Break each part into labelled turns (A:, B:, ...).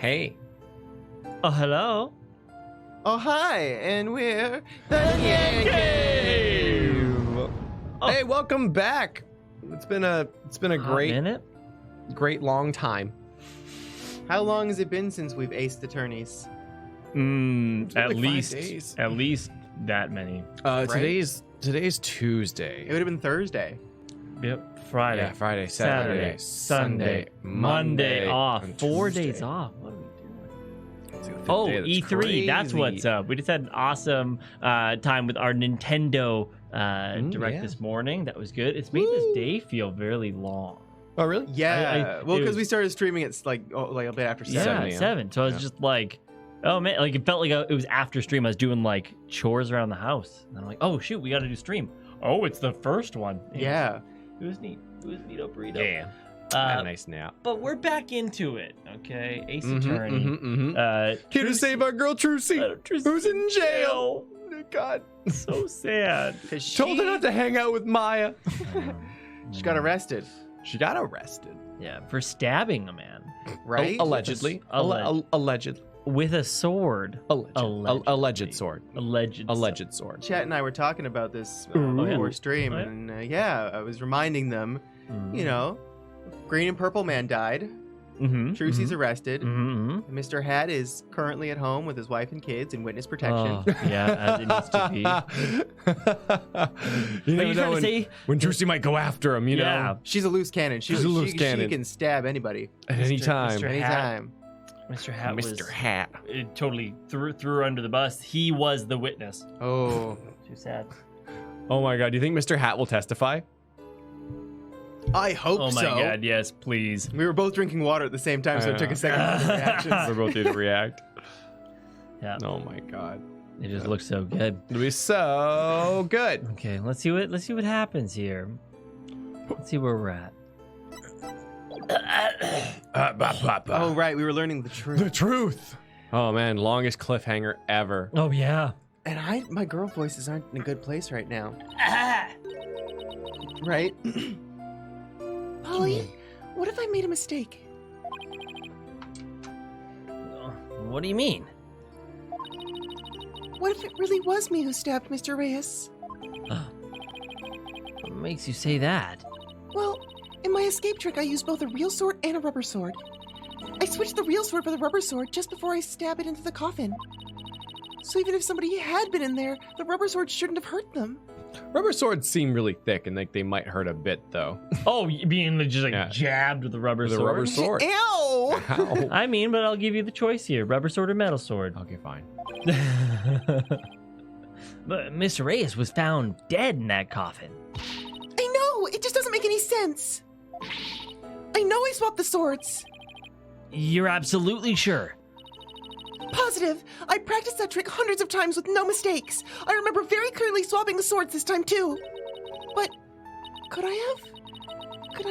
A: Hey.
B: Oh, hello.
C: Oh, hi, and we're the
A: NyanCave.
B: Oh.
A: Hey, welcome back. It's been a great long time.
C: How long has it been since we've aced attorneys?
B: At
A: like 5 days.
B: least that many.
A: Today's Tuesday.
C: It would have been Thursday.
B: Yep. Friday.
A: Yeah, Friday,
B: Saturday, Sunday, Monday off.
A: and
B: 4
A: Tuesday.
B: days off. What are we doing?
A: It's the fifth
B: Oh,
A: day. That's
B: E3. That's
A: crazy.
B: what's up. We just had an awesome time with our Nintendo Direct
A: yeah.
B: this morning. That was good. It's made this day feel very long.
A: Oh, really?
C: Yeah, well,
B: it
C: because
B: was-
C: we started streaming at like a bit after 7.
A: 7
B: Yeah,
A: a.m.
B: 7. So I was
A: Yeah.
B: just like, oh man, like it felt like it was after stream. I was doing like chores around the house, and I'm like, oh shoot, we got to do stream. Oh, it's the first one.
C: Yeah.
B: It was neat. It was neato burrito.
A: Yeah. I had a nice nap.
B: But we're back into it, okay? Ace
A: Mhm,
B: Attorney.
A: Here to save our girl Trucy,
B: Trucy
A: who's in jail. Oh, God.
B: So sad.
C: Because
A: Told her not to hang out with Maya.
C: she got arrested,
A: She got arrested.
B: Yeah, for stabbing a man
C: right?
A: Allegedly. Allegedly.
B: with a sword.
A: Alleged sword.
B: Alleged
A: sword.
C: Chat and I were talking about this
B: Ooh.
C: before stream,
B: Oh, yeah?
C: and I was reminding them, you know, Green and Purple Man died.
B: Mm-hmm.
C: Trucy's arrested.
B: Mm-hmm.
C: Mr. Hat is currently at home with his wife and kids in witness protection.
B: Oh, yeah, as it needs to be.
A: You
B: But
A: never
B: you
A: know
B: trying to say
A: when Trucy might go after him, you
B: Yeah.
A: know?
C: She's a loose cannon.
A: She's a loose cannon.
C: She can stab anybody
A: At any time.
B: Mr. Hat.
C: anytime.
B: Mr. Hat
A: Mr.
B: was
A: Hat.
B: it totally threw her under the bus. He was the witness.
C: Oh,
B: Too sad.
A: Oh my God. Do you think Mr. Hat will testify?
C: I hope
B: Oh my
C: so.
B: God, yes, please.
C: We were both drinking water at the same time, so
A: I
C: it took
A: know.
C: a second for the reactions.
A: We're both here to react.
B: Yeah,
A: Oh my God.
B: it just looks so good.
A: It'll be so good.
B: Okay, let's see what happens here. Let's see where we're at.
C: Oh, right. We were learning the truth.
A: The truth. Oh man, longest cliffhanger ever.
B: Oh yeah.
C: And my girl voices aren't in a good place right now. Right? Polly, what if I made a mistake?
B: What do you mean?
C: What if it really was me who stabbed Mr. Reyes?
B: What makes you say that?
D: Well, in my escape trick, I used both a real sword and a rubber sword. I switched the real sword for the rubber sword just before I stab it into the coffin. So even if somebody had been in there, the rubber sword shouldn't have hurt them.
A: Rubber swords seem really thick and like they might hurt a bit though.
B: Oh, you being just like
A: Yeah.
B: jabbed with a rubber
A: With a
B: sword.
A: rubber sword.
D: Ew!
A: Ow.
B: I mean, but I'll give you the choice here: rubber sword or metal sword.
A: Okay, fine.
B: But Mr. Reyes was found dead in that coffin.
D: I know! It just doesn't make any sense. I know I swapped the swords.
B: You're absolutely sure?
D: Positive. I practiced that trick hundreds of times with no mistakes. I remember very clearly swapping the swords this time too. But could I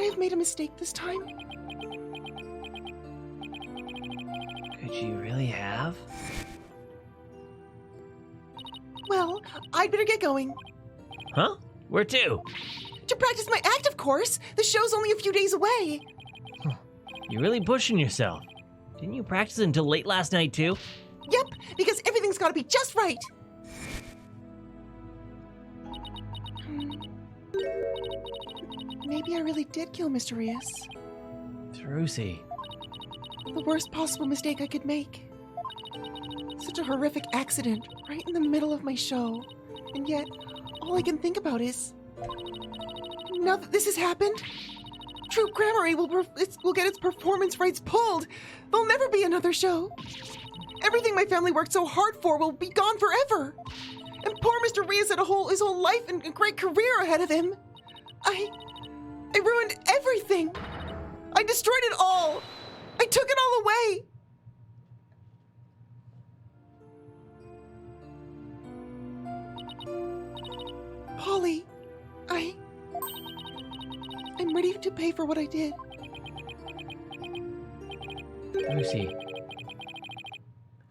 D: have made a mistake this time?
B: Could you really have?
D: Well, I'd better get going.
B: Huh? Where to?
D: To practice my act, of course. The show's only a few days away.
B: You're really pushing yourself. Didn't you practice until late last night too?
D: Yep, because everything's gotta be just right. Maybe I really did kill Mr. Reyes.
B: Trucy.
D: The worst possible mistake I could make. Such a horrific accident right in the middle of my show. And yet, all I can think about is... Now that this has happened, True Grammary will get its performance rights pulled. There'll never be another show. Everything my family worked so hard for will be gone forever. And poor Mr. Reyes had his whole life and a great career ahead of him. I ruined everything. I destroyed it all. I took it all away. Polly, I'm ready to pay for what I did.
B: Trucy.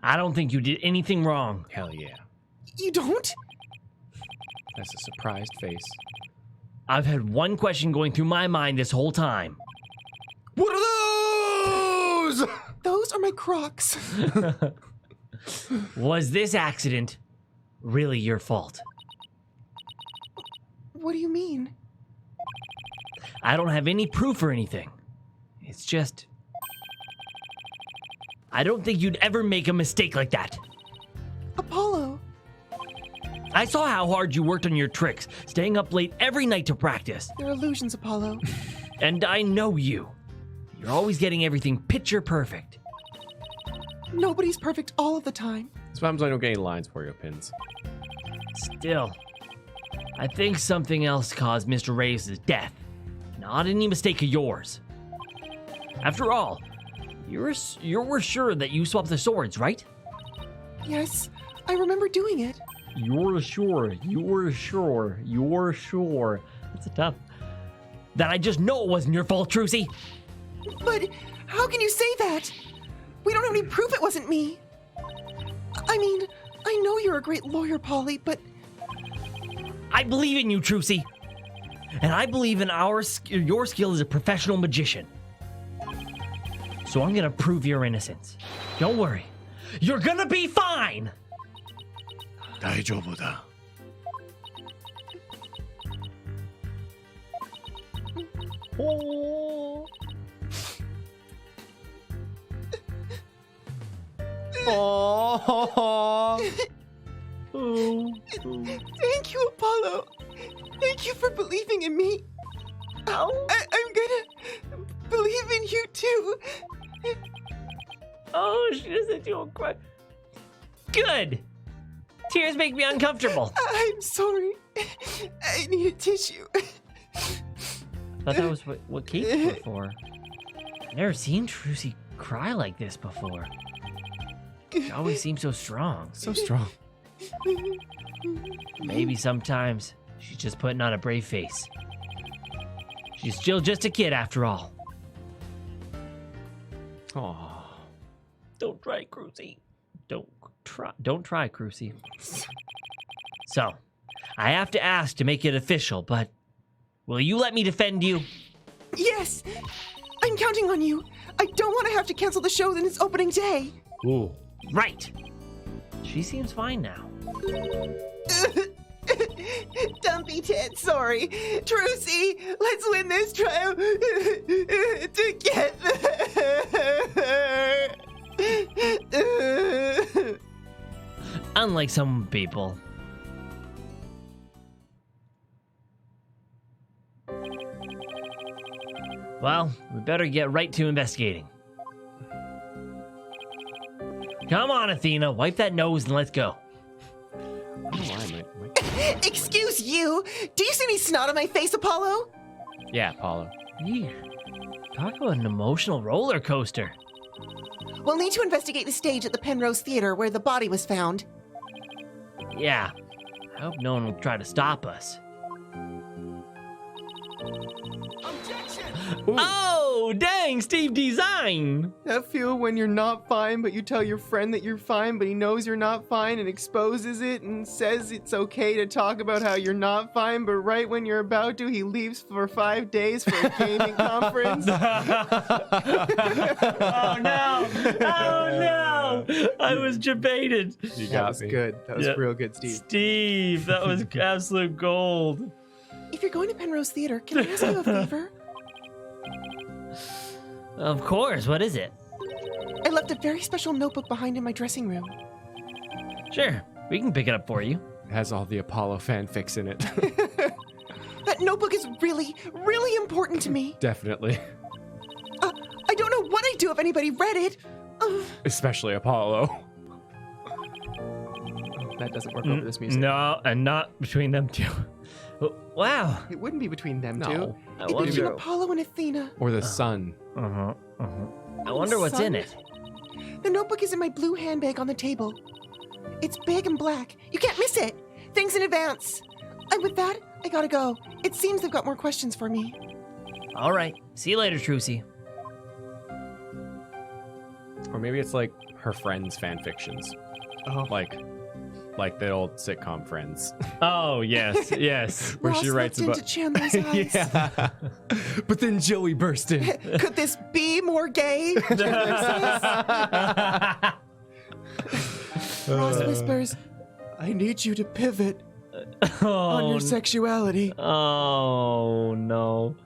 B: I don't think you did anything wrong.
A: Hell yeah.
D: You don't?
A: That's a surprised face.
B: I've had one question going through my mind this whole time.
A: What are those?
D: Those are my Crocs.
B: Was this accident really your fault?
D: What do you mean?
B: I don't have any proof or anything. It's just... I don't think you'd ever make a mistake like that.
D: Apollo.
B: I saw how hard you worked on your tricks, staying up late every night to practice.
D: They're illusions, Apollo.
B: And I know you. You're always getting everything picture perfect.
D: Nobody's perfect all of the time.
A: Sometimes I don't get any lines for you, Pins.
B: Still, I think something else caused Mr. Reyes' death. Not any mistake of yours. After all, you were sure that you swapped the swords, right?
D: Yes, I remember doing it.
B: You're sure. That's tough. That I just know it wasn't your fault, Trucy.
D: But how can you say that? We don't have any proof it wasn't me. I mean, I know you're a great lawyer, Polly, but...
B: I believe in you, Trucy. And I believe in your skill as a professional magician. So I'm gonna prove your innocence. Don't worry. You're gonna be fine!
A: 大丈夫だ.
B: Oh.
D: Thank you, Apollo. Thank you for believing in me. I'm gonna believe in you too.
B: Oh, she doesn't do a cry. Good. Tears make me uncomfortable.
D: I'm sorry. I need a tissue.
B: I thought that was what capes were for. I've never seen Trucy cry like this before. She always seems so strong.
A: So strong.
B: Maybe sometimes she's just putting on a brave face. She's still just a kid after all.
A: Aww.
B: Don't try, Trucy. Don't try, Trucy. So, I have to ask to make it official, but will you let me defend you?
D: Yes, I'm counting on you. I don't want to have to cancel the show in its opening day.
B: Ooh. Right. She seems fine now.
D: Dumpy Ted, sorry. Trucy, let's win this trial together.
B: Unlike some people. Well, we better get right to investigating. Come on, Athena, wipe that nose and let's go.
A: I don't know why
D: Excuse you. Do you see any snot on my face, Apollo?
A: Yeah, Apollo.
B: Ew. Talk about an emotional roller coaster.
D: We'll need to investigate the stage at the Penrose Theater where the body was found.
B: Yeah. I hope no one will try to stop us.
C: Ooh.
B: Oh, dang, Steve Design!
C: That feel when you're not fine, but you tell your friend that you're fine, but he knows you're not fine and exposes it and says it's okay to talk about how you're not fine, but right when you're about to, he leaves for 5 days for a gaming conference.
B: Oh no! Oh no! I was debated.
A: You
C: That
A: got
C: was
A: me.
C: good. That was
B: Yeah.
C: real good, Steve.
B: Steve, that was absolute gold.
D: If you're going to Penrose Theater, can I ask you a favor?
B: Of course, what is it?
D: I left a very special notebook behind in my dressing room.
B: Sure, we can pick it up for you.
A: It has all the Apollo fanfics in it.
D: That notebook is really, really important to me.
A: Definitely.
D: I don't know what I'd do if anybody read it.
A: Especially Apollo.
C: That doesn't work over this music.
B: No, and not between them two. Wow.
C: It wouldn't be between them two.
A: No.
B: I
D: It's
B: wonder.
D: between Apollo and Athena.
A: Or the sun.
B: I wonder what's in
D: Son.
B: it.
D: The notebook is in my blue handbag on the table. It's big and black. You can't miss it. Thanks in advance. And with that, I gotta go. It seems they've got more questions for me.
B: All right. See you later, Trucy.
A: Or maybe it's like her friends' fanfictions.
C: Oh.
A: Like, like the old sitcom Friends.
B: Oh, yes, yes.
A: Where
D: Ross
A: she writes
D: looked
A: about
D: into Chandler's eyes.
A: yeah. But then Joey burst in.
D: Could this be more gay? Ross whispers, I need you to pivot on your sexuality.
B: Oh, no.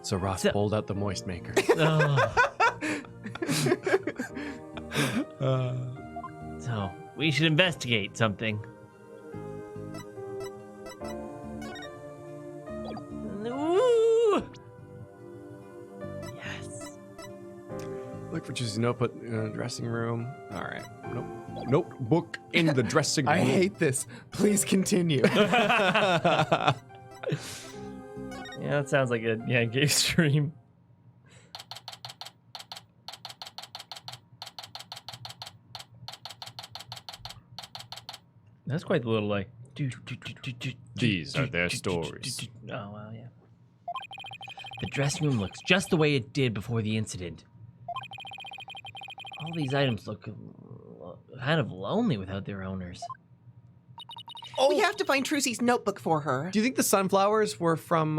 A: So Ross pulled out the moist maker.
B: Oh. So, we should investigate something. Ooh! Yes.
A: Look for Trucy's notebook in the dressing room. All right. Nope. Notebook in the dressing room.
C: I hate this. Please continue.
B: Yeah, that sounds like a NyanCave stream. That's quite the little like.
A: These are their stories.
B: Oh well, yeah. The dressing room looks just the way it did before the incident. All these items look kind of lonely without their owners.
D: We have to find Trucy's notebook for her.
A: Do you think the sunflowers were from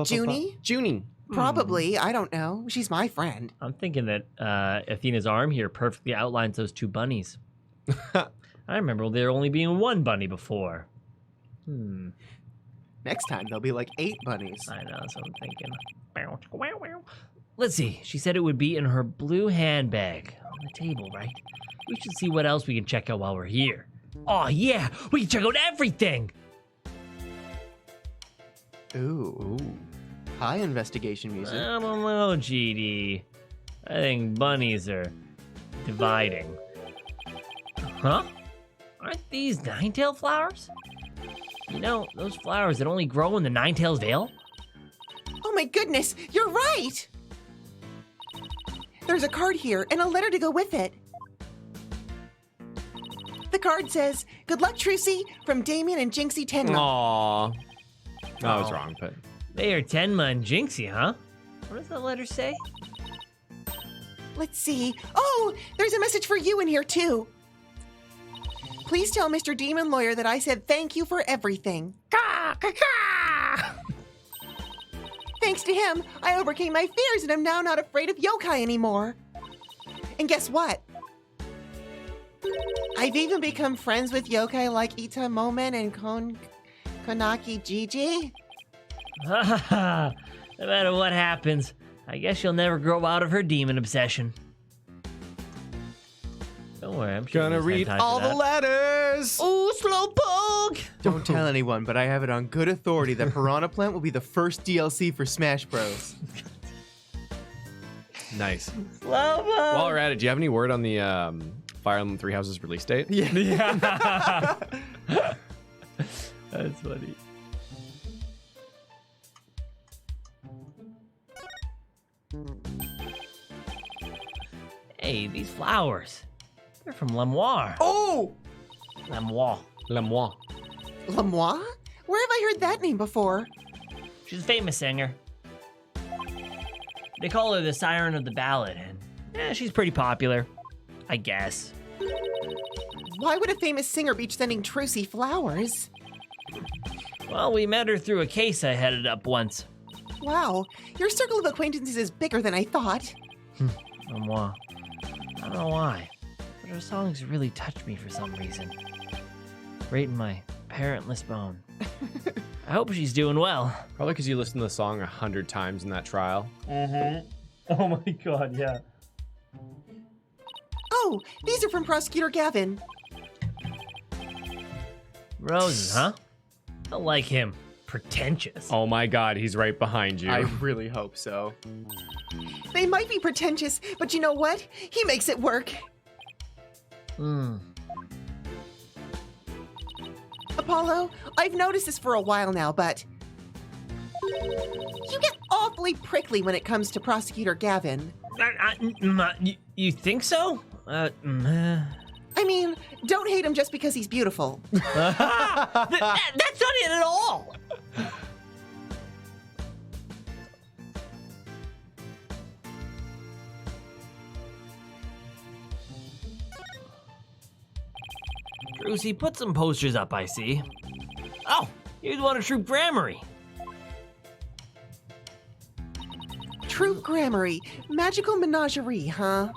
D: Junie?
A: Junie.
D: Probably. I don't know. She's my friend.
B: I'm thinking that Athena's arm here perfectly outlines those two bunnies. I remember there only being one bunny before.
C: Next time, there'll be like 8 bunnies.
B: I know, that's what I'm thinking. Let's see. She said it would be in her blue handbag on the table, right? We should see what else we can check out while we're here. Oh, yeah. We can check out everything.
C: Ooh. High investigation music.
B: I don't know, GD. I think bunnies are dividing. Huh? Aren't these nine-tail flowers? You know, those flowers that only grow in the Nine-Tails Vale?
D: Oh my goodness, you're right! There's a card here and a letter to go with it. The card says, "Good luck, Trucy, from Damien and Jinxie Tenma."
A: Aww. I was wrong, but...
B: They are Tenma and Jinxie, huh? What does that letter say?
D: Let's see. Oh, there's a message for you in here, too. Please tell Mr. Demon Lawyer that I said thank you for everything. Thanks to him, I overcame my fears and am now not afraid of yokai anymore. And guess what? I've even become friends with yokai like Ita Momen and Konaki Gigi.
B: No matter what happens, I guess she'll never grow out of her demon obsession. Don't worry, I'm sure
A: Gonna
B: there's
A: read
B: time for
A: all the
B: that.
A: letters!
B: Ooh, Slowpoke!
C: Don't tell anyone, but I have it on good authority that Piranha Plant will be the first DLC for Smash Bros.
A: Nice.
B: Slowpoke!
A: While we're at it, do you have any word on the Fire Emblem Three Houses release date?
B: Yeah. That's funny. Hey, these flowers. They're from Lemoir.
C: Oh!
B: Lemoir.
A: Lemois.
D: Lamois? Where have I heard that name before?
B: She's a famous singer. They call her the Siren of the Ballad, and she's pretty popular, I guess.
D: Why would a famous singer be sending Trucy flowers?
B: Well, we met her through a case I headed up once.
D: Wow, your circle of acquaintances is bigger than I thought.
B: Lemoir. I don't know why, but her songs really touch me for some reason. Right in my parentless bone. I hope she's doing well.
A: Probably because you listened to the song 100 times in that trial.
B: Mm-hmm. Oh my god, yeah.
D: Oh, these are from Prosecutor Gavin.
B: Roses, huh? I like him. Pretentious.
A: Oh my god, he's right behind you.
C: I really hope so.
D: They might be pretentious, but you know what? He makes it work. Apollo, I've noticed this for a while now, but you get awfully prickly when it comes to Prosecutor Gavin.
B: You think so?
D: I mean, don't hate him just because he's beautiful.
B: That's not it at all. Trucy, put some posters up, I see. Oh, here's one of Troop Grammary.
D: Troop Grammary. Magical menagerie, huh?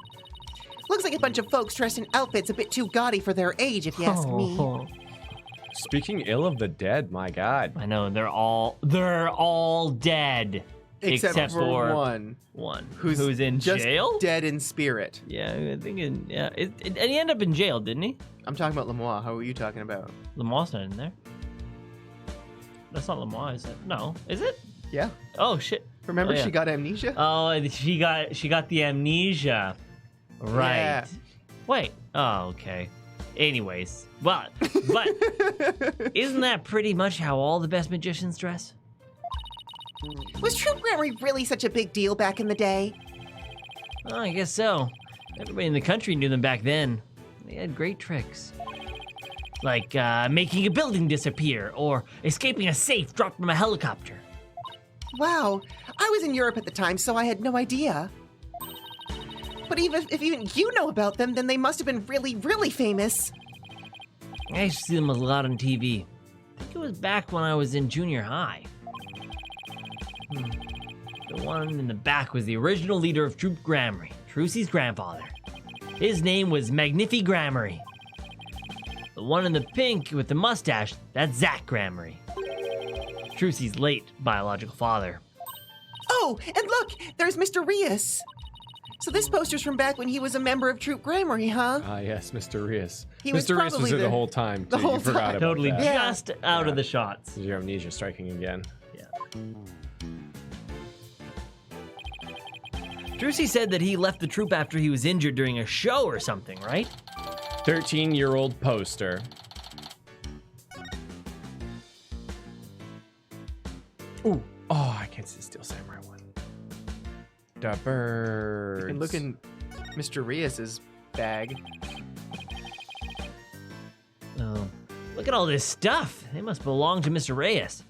D: Looks like a bunch of folks dressed in outfits a bit too gaudy for their age, if you ask me.
B: Oh,
A: Speaking ill of the dead, my God.
B: I know, they're all dead.
C: Except for one.
B: One.
C: Who's
B: in
C: just
B: jail?
C: dead in spirit.
B: Yeah, I think, and he ended up in jail, didn't he?
C: I'm talking about Lemois. How are you talking about?
B: Lamont's not in there. That's not Lamont, is it? No, is it?
C: Yeah.
B: Oh shit!
C: Remember
B: Oh, yeah.
C: she got amnesia?
B: Oh, she got the amnesia. Right.
C: Yeah.
B: Wait. Oh, okay. Anyways, but isn't that pretty much how all the best magicians dress?
D: Was Troop Grammary really such a big deal back in the day?
B: Oh, I guess so. Everybody in the country knew them back then. They had great tricks. Like making a building disappear or escaping a safe dropped from a helicopter.
D: Wow, I was in Europe at the time, so I had no idea. But if even you know about them, then they must have been really, really famous.
B: I used to see them a lot on TV. I think it was back when I was in junior high. The one in the back was the original leader of Troop Grammary, Trucy's grandfather. His name was Magnifi Grammary. The one in the pink with the mustache, that's Zach Grammary. Trucy's late biological father.
D: Oh, and look, there's Mr. Rias. So this poster's from back when he was a member of Troop Grammary, huh?
A: Ah, yes, Mr. Rias.
D: He was
A: Mr. Rias was
D: probably
A: here the
D: the-
A: whole time,
D: the
A: too.
D: whole
A: You forgot
D: time.
A: about
B: Totally
A: that.
D: Yeah.
B: just out of the shots.
A: Your amnesia striking again.
B: Yeah. Trucy said that he left the troop after he was injured during a show or something, right?
A: 13-year-old poster. Ooh. Oh, I can't see Steel Samurai one. The birds.
C: You can look in Mr. Rias's bag.
B: Oh, look at all this stuff. They must belong to Mr. Reyes.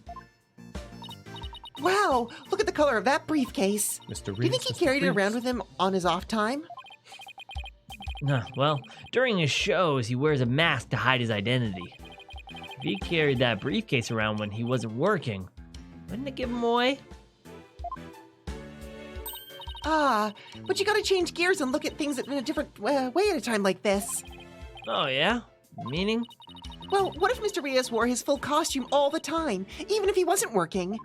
D: Wow, look at the color of that briefcase.
A: Mr.
D: Do
A: Rias.
D: you think he carried it around with him on his off time?
B: Well, during his shows, he wears a mask to hide his identity. If he carried that briefcase around when he wasn't working, wouldn't it give him away?
D: Ah, but you gotta change gears and look at things in a different way at a time like this.
B: Oh, yeah? Meaning?
D: Well, what if Mr. Rias wore his full costume all the time, even if he wasn't working?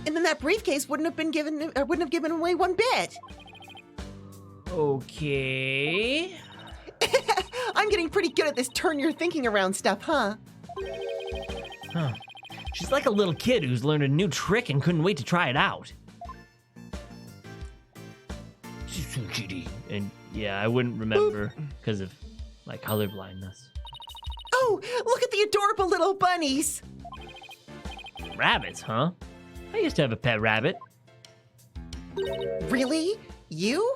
D: And then that briefcase wouldn't have given away one bit.
B: Okay.
D: I'm getting pretty good at this turn your thinking around stuff, huh?
B: Huh. She's like a little kid who's learned a new trick and couldn't wait to try it out. And yeah, I wouldn't remember because of my color blindness.
D: Oh, look at the adorable little bunnies.
B: Rabbits, huh? I used to have a pet rabbit.
D: Really? You?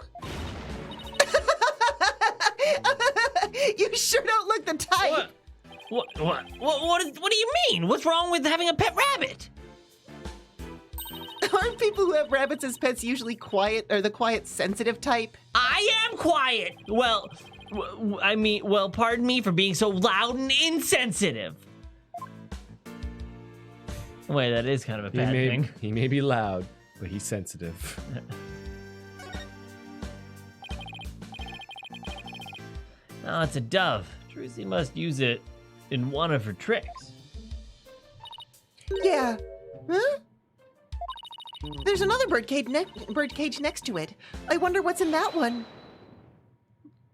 D: You sure don't look the type.
B: What do you mean? What's wrong with having a pet rabbit?
D: Aren't people who have rabbits as pets usually quiet, or the quiet, sensitive type?
B: I am quiet. Well, pardon me for being so loud and insensitive. Wait, that is kind of a bad thing.
A: He may be loud, but he's sensitive.
B: Oh, it's a dove. Trucy must use it in one of her tricks.
D: Yeah. Huh? There's another birdcage next to it. I wonder what's in that one.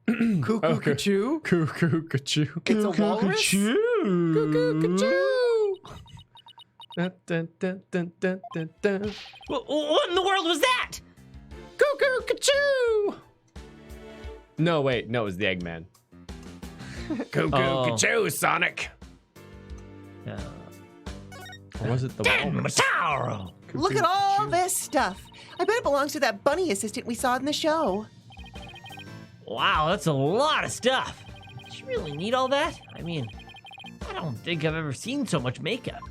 C: Cuckoo Cachoo?
A: Cuckoo Cachoo.
C: It's a walrus?
D: Cuckoo, cachoo.
A: Dun, dun, dun, dun, dun, dun, dun.
B: What in the world was that?
A: Cuckoo Cachoo! No, wait. No, it was the Eggman. Cuckoo Cachoo, Sonic! Or was it the walrus?
B: Mataro!
D: Look at all this stuff. I bet it belongs to that bunny assistant we saw in the show.
B: Wow, that's a lot of stuff. Does she really need all that? I mean, I don't think I've ever seen so much makeup.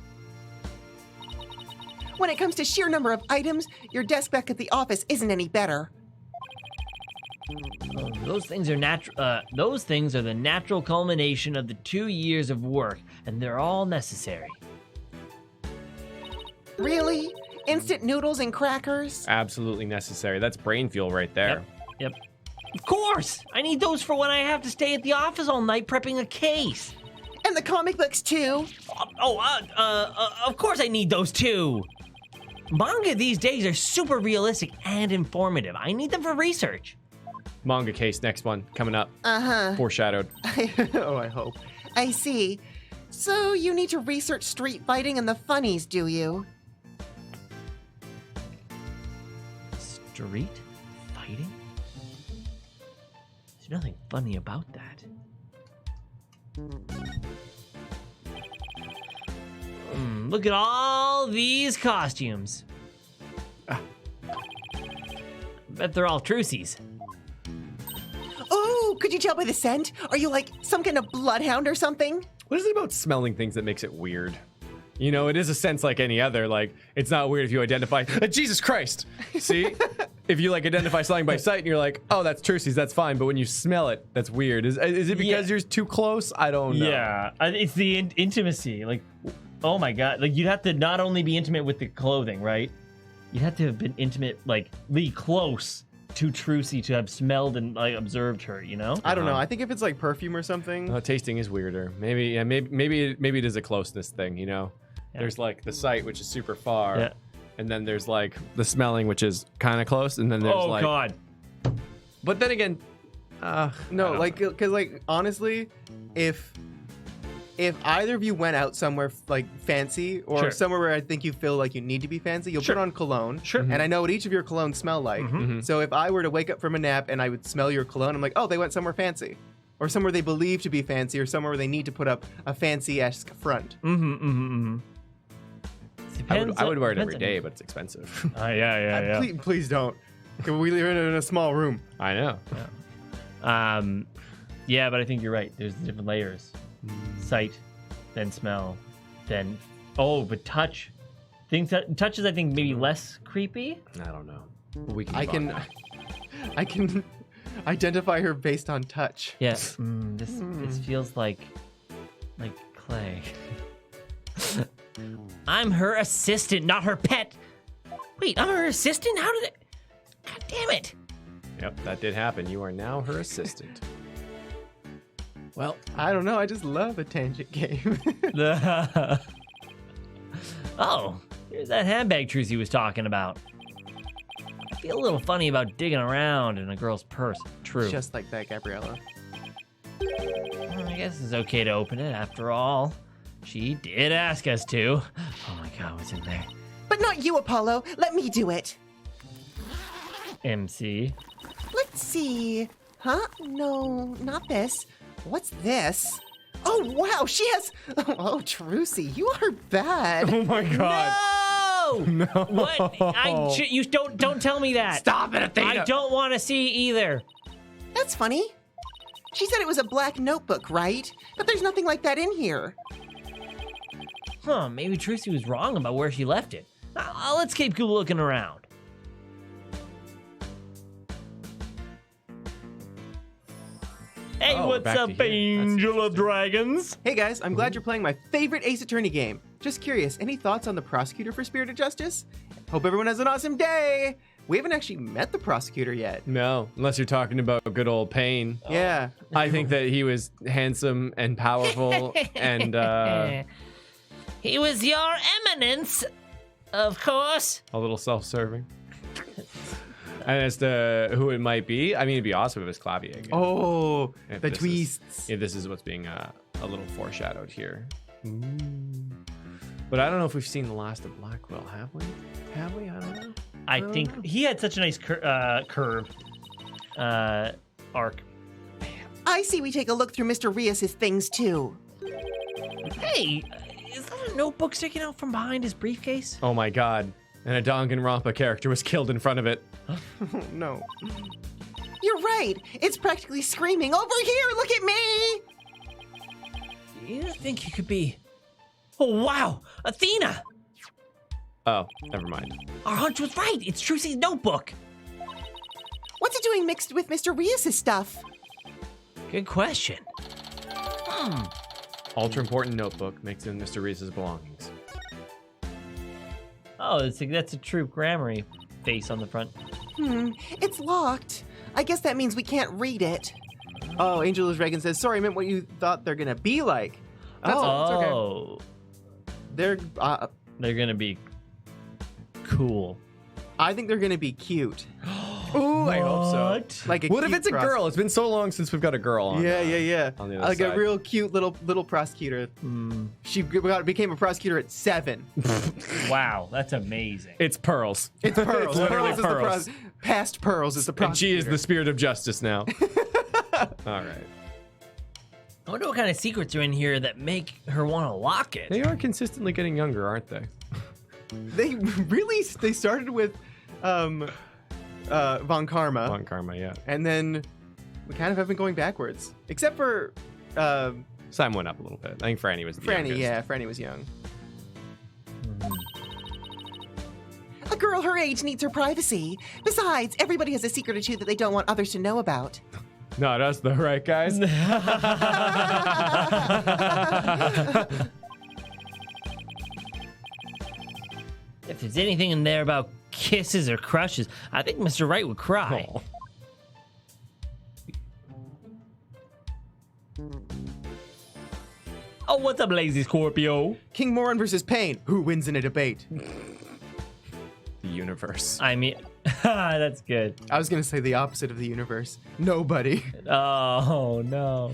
D: When it comes to sheer number of items, your desk back at the office isn't any better.
B: Those things are natural. Those things are the natural culmination of the 2 years of work, and they're all necessary.
D: Really? Instant noodles and crackers?
A: Absolutely necessary. That's brain fuel right there.
B: Yep. Of course! I need those for when I have to stay at the office all night prepping a case.
D: And the comic books too?
B: Of course I need those too. Manga these days are super realistic and informative. I need them for research.
A: Manga case, next one, coming up.
D: Uh-huh.
A: Foreshadowed.
C: Oh, I hope.
D: I see. So you need to research street fighting and the funnies, do you?
B: Street fighting? There's nothing funny about that. Look at all these costumes. Bet they're all Trucy's.
D: Oh, could you tell by the scent? Are you like some kind of bloodhound or something?
A: What is it about smelling things that makes it weird? You know, it is a sense like any other. Like, it's not weird if you identify, Jesus Christ! See? If you like identify something by sight and you're like, oh, that's Trucy's, that's fine. But when you smell it, that's weird. Is it because you're too close? I don't know.
B: Yeah, it's the intimacy. Like, oh my God. Like, you'd have to not only be intimate with the clothing, right? You'd have to have been intimate, like, close to Trucy to have smelled and like observed her, you know?
C: I don't know. I think if it's like perfume or something.
A: Tasting is weirder. Maybe it is a closeness thing, you know?
B: Yeah.
A: There's like the sight, which is super far.
B: Yeah.
A: And then there's like the smelling, which is kind of close. And then there's like.
B: Oh, God.
A: But then again,
C: No, like, because like honestly, if either of you went out somewhere like fancy or
B: Sure.
C: somewhere where I think you feel like you need to be fancy, you'll
B: Sure.
C: put on cologne.
B: Sure.
C: And I know what each of your colognes smell like. So if I were to wake up from a nap and I would smell your cologne, I'm like, oh, they went somewhere fancy. Or somewhere they believe to be fancy, or somewhere where they need to put up a fancy-esque front.
A: I would wear it every day, but it's expensive.
B: Yeah.
C: Please don't. 'Cause we live in a small room.
A: I know.
B: Yeah, but I think you're right. There's different layers. Sight, then smell, then but touch. Touch is, I think, maybe less creepy.
A: I don't know. But we can.
C: I can identify her based on touch.
B: Yeah. This feels like clay. I'm her assistant, not her pet. Wait, I'm her assistant? How did it? God damn it.
A: Yep, that did happen. You are now her assistant. Well,
C: I don't know. I just love a tangent game.
B: Oh, here's that handbag Trucy was talking about. I feel a little funny about digging around in a girl's purse. True.
C: Just like that, Gabriella.
B: Well, I guess it's okay to open it after all. She did ask us to. Oh my God, what's in there?
D: But not you, Apollo. Let me do it.
B: MC.
D: Let's see. Huh? No, not this. What's this? Oh, wow, she has... Oh, Trucy, you are bad.
A: oh my God.
B: No!
A: No.
B: What? You don't tell me that.
A: Stop it, Athena.
B: I don't want to see either.
D: That's funny. She said it was a black notebook, right? But there's nothing like that in here.
B: Huh, maybe Trucy was wrong about where she left it. Let's keep looking around. Hey,
A: Oh,
B: what's
A: back to
B: up,
A: here.
B: Angel of Dragons?
C: Hey guys, I'm glad you're playing my favorite Ace Attorney game. Just curious, any thoughts on the prosecutor for Spirit of Justice? Hope everyone has an awesome day. We haven't actually met the prosecutor yet.
A: No, unless you're talking about good old Payne.
C: Yeah.
A: I think that he was handsome and powerful and
B: He was your eminence, of course.
A: a little self-serving. And as to who it might be, I mean, it'd be awesome if it was Clavier again.
C: Oh,
A: If
C: the
A: this
C: twists.
A: If this is what's being a little foreshadowed here. But I don't know if we've seen the last of Blackwell, have we? Have we? I don't know.
B: I think he had such a nice curve arc.
D: I see we take a look through Mr. Rias's things, too.
B: Hey, is that a notebook sticking out from behind his briefcase?
A: Oh my God. And a Danganronpa character was killed in front of it.
C: Oh, no.
D: You're right. It's practically screaming, over here, look at me!
B: Do you think he could be... Oh, wow! Athena!
A: Oh, never mind.
B: Our hunch was right. It's Trucy's notebook.
D: What's he doing mixed with Mr. Rios' stuff?
B: Good question.
A: Ultra important notebook mixed in Mr. Reese's belongings.
B: Oh, that's a true grammar face on the front.
D: It's locked. I guess that means we can't read it.
C: Oh, Angel Reagan says, sorry, I meant what you thought they're gonna be like. That's okay.
B: Oh,
C: They're,
B: they're gonna be cool.
C: I think they're gonna be cute.
A: Ooh, I hope so.
B: What?
C: Like a
A: What if
C: cute
A: it's a girl? It's been so long since we've got a girl on.
C: Yeah.
A: on the other
C: Like
A: side.
C: a real cute little prosecutor. She became a prosecutor at 7.
B: Wow, that's amazing.
A: It's Pearls.
C: It's Pearls.
A: Literally
C: Pearls is the past Pearls is the
A: And
C: prosecutor.
A: she is the spirit of justice now. All right.
B: I wonder what kind of secrets are in here that make her want to lock it.
A: They are consistently getting younger, aren't they?
C: They started with Von Karma.
A: Von Karma, yeah.
C: And then we kind of have been going backwards. Except for
A: Simon went up a little bit. I think Franny was the
C: Franny.
A: youngest.
C: Yeah, Franny was young.
D: A girl her age needs her privacy. Besides, everybody has a secret or two that they don't want others to know about.
A: Not us though, right, guys?
B: If there's anything in there about kisses or crushes, I think Mr. Wright would cry.
A: Oh.
B: Oh, what's up, lazy Scorpio?
C: King Moron versus Pain. Who wins in a debate?
A: The universe.
B: I mean, that's good.
C: I was gonna say the opposite of the universe. Nobody.
B: Oh, no.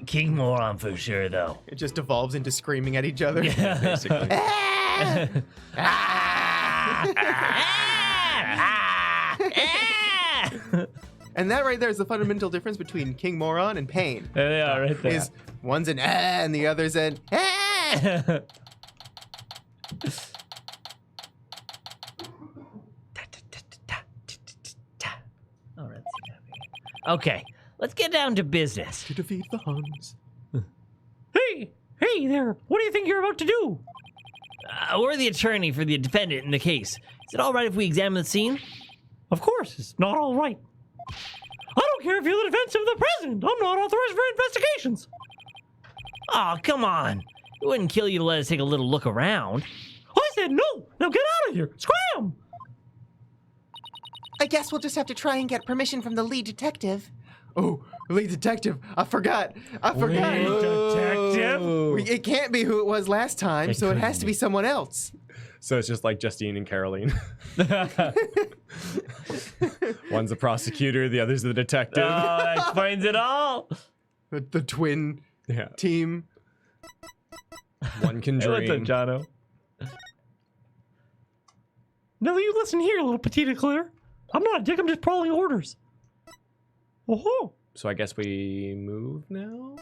B: King Moron for sure, though.
C: It just devolves into screaming at each other.
A: Basically.
C: And that right there is the fundamental difference between King Moron and Pain.
B: There they are, right there.
C: Is one's an and the other's an
B: All right, okay, let's get down to business.
C: to defeat the Huns.
B: Hey there, what do you think you're about to do? We're the attorney for the defendant in the case. Is it all right if we examine the scene? Of course, it's not all right. I don't care if you're the defense of the president. I'm not authorized for investigations. Oh, come on. It wouldn't kill you to let us take a little look around. I said no. Now get out of here. Scram!
D: I guess we'll just have to try and get permission from the lead detective.
C: Oh, lead detective. I forgot.
B: Lead detective?
C: It can't be who it was last time,
B: It
C: so it has
B: couldn't
C: to
B: be.
C: be someone else.
A: So it's just like Justine and Caroline. One's the prosecutor, the other's the detective.
B: That explains it all.
C: The twin
A: Yeah.
C: team.
A: One can
B: Hey, what's up,
A: dream.
B: Jono? Now you listen here, little petite eclair. I'm not a dick, I'm just prowling orders. Oh,
A: So I guess we move now?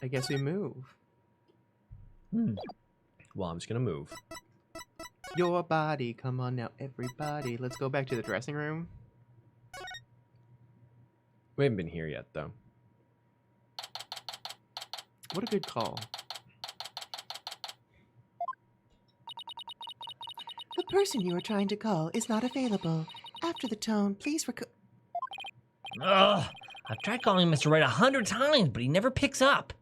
C: I guess we move.
A: Well, I'm just gonna move.
C: Your body, come on now, everybody. Let's go back to the dressing room.
A: We haven't been here yet, though.
C: What a good call.
D: The person you are trying to call is not available. After the tone, please
B: Ugh. I've tried calling Mr. Wright 100 times, but he never picks up.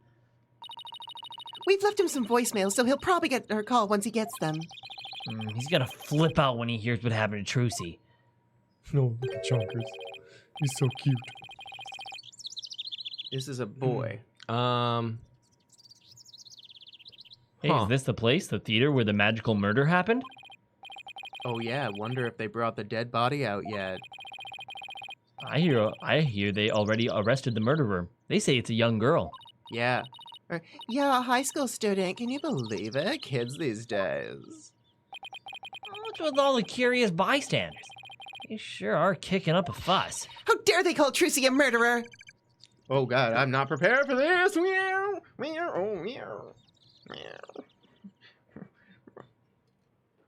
D: We've left him some voicemails, so he'll probably get our call once he gets them.
B: He's gonna flip out when he hears what happened to Trucy.
A: No, look at Chonkers. He's so cute.
C: This is a boy.
B: Hey,
A: Huh.
B: is this the place, the theater where the magical murder happened?
C: Oh yeah, wonder if they brought the dead body out yet.
B: I hear they already arrested the murderer. They say it's a young girl.
C: Yeah.
D: Yeah, a high school student. Can you believe
C: Leave it, kids these days.
B: What's with all the curious bystanders? They sure are kicking up a fuss.
D: How dare they call Trucy a murderer?
C: Oh god, I'm not prepared for this. Meow, meow, oh, meow, meow.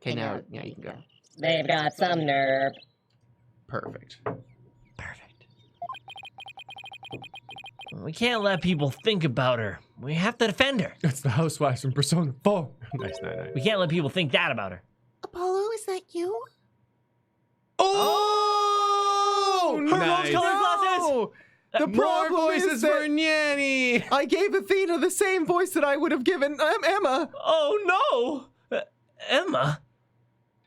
C: Okay, now you can go.
E: They've got some nerve.
C: Perfect.
B: Perfect. We can't let people think about her. We have to defend her.
A: That's the housewives from Persona 4. Nice, nice.
B: We can't let people think that about her.
D: Apollo, is that you?
A: Oh!
B: Her
A: Nice.
B: rose-colored glasses!
C: The
A: More
C: problem
A: voices
C: is
A: for
C: that
A: Nyanny.
C: I gave Athena the same voice that I would have given Emma.
B: Oh no! Emma?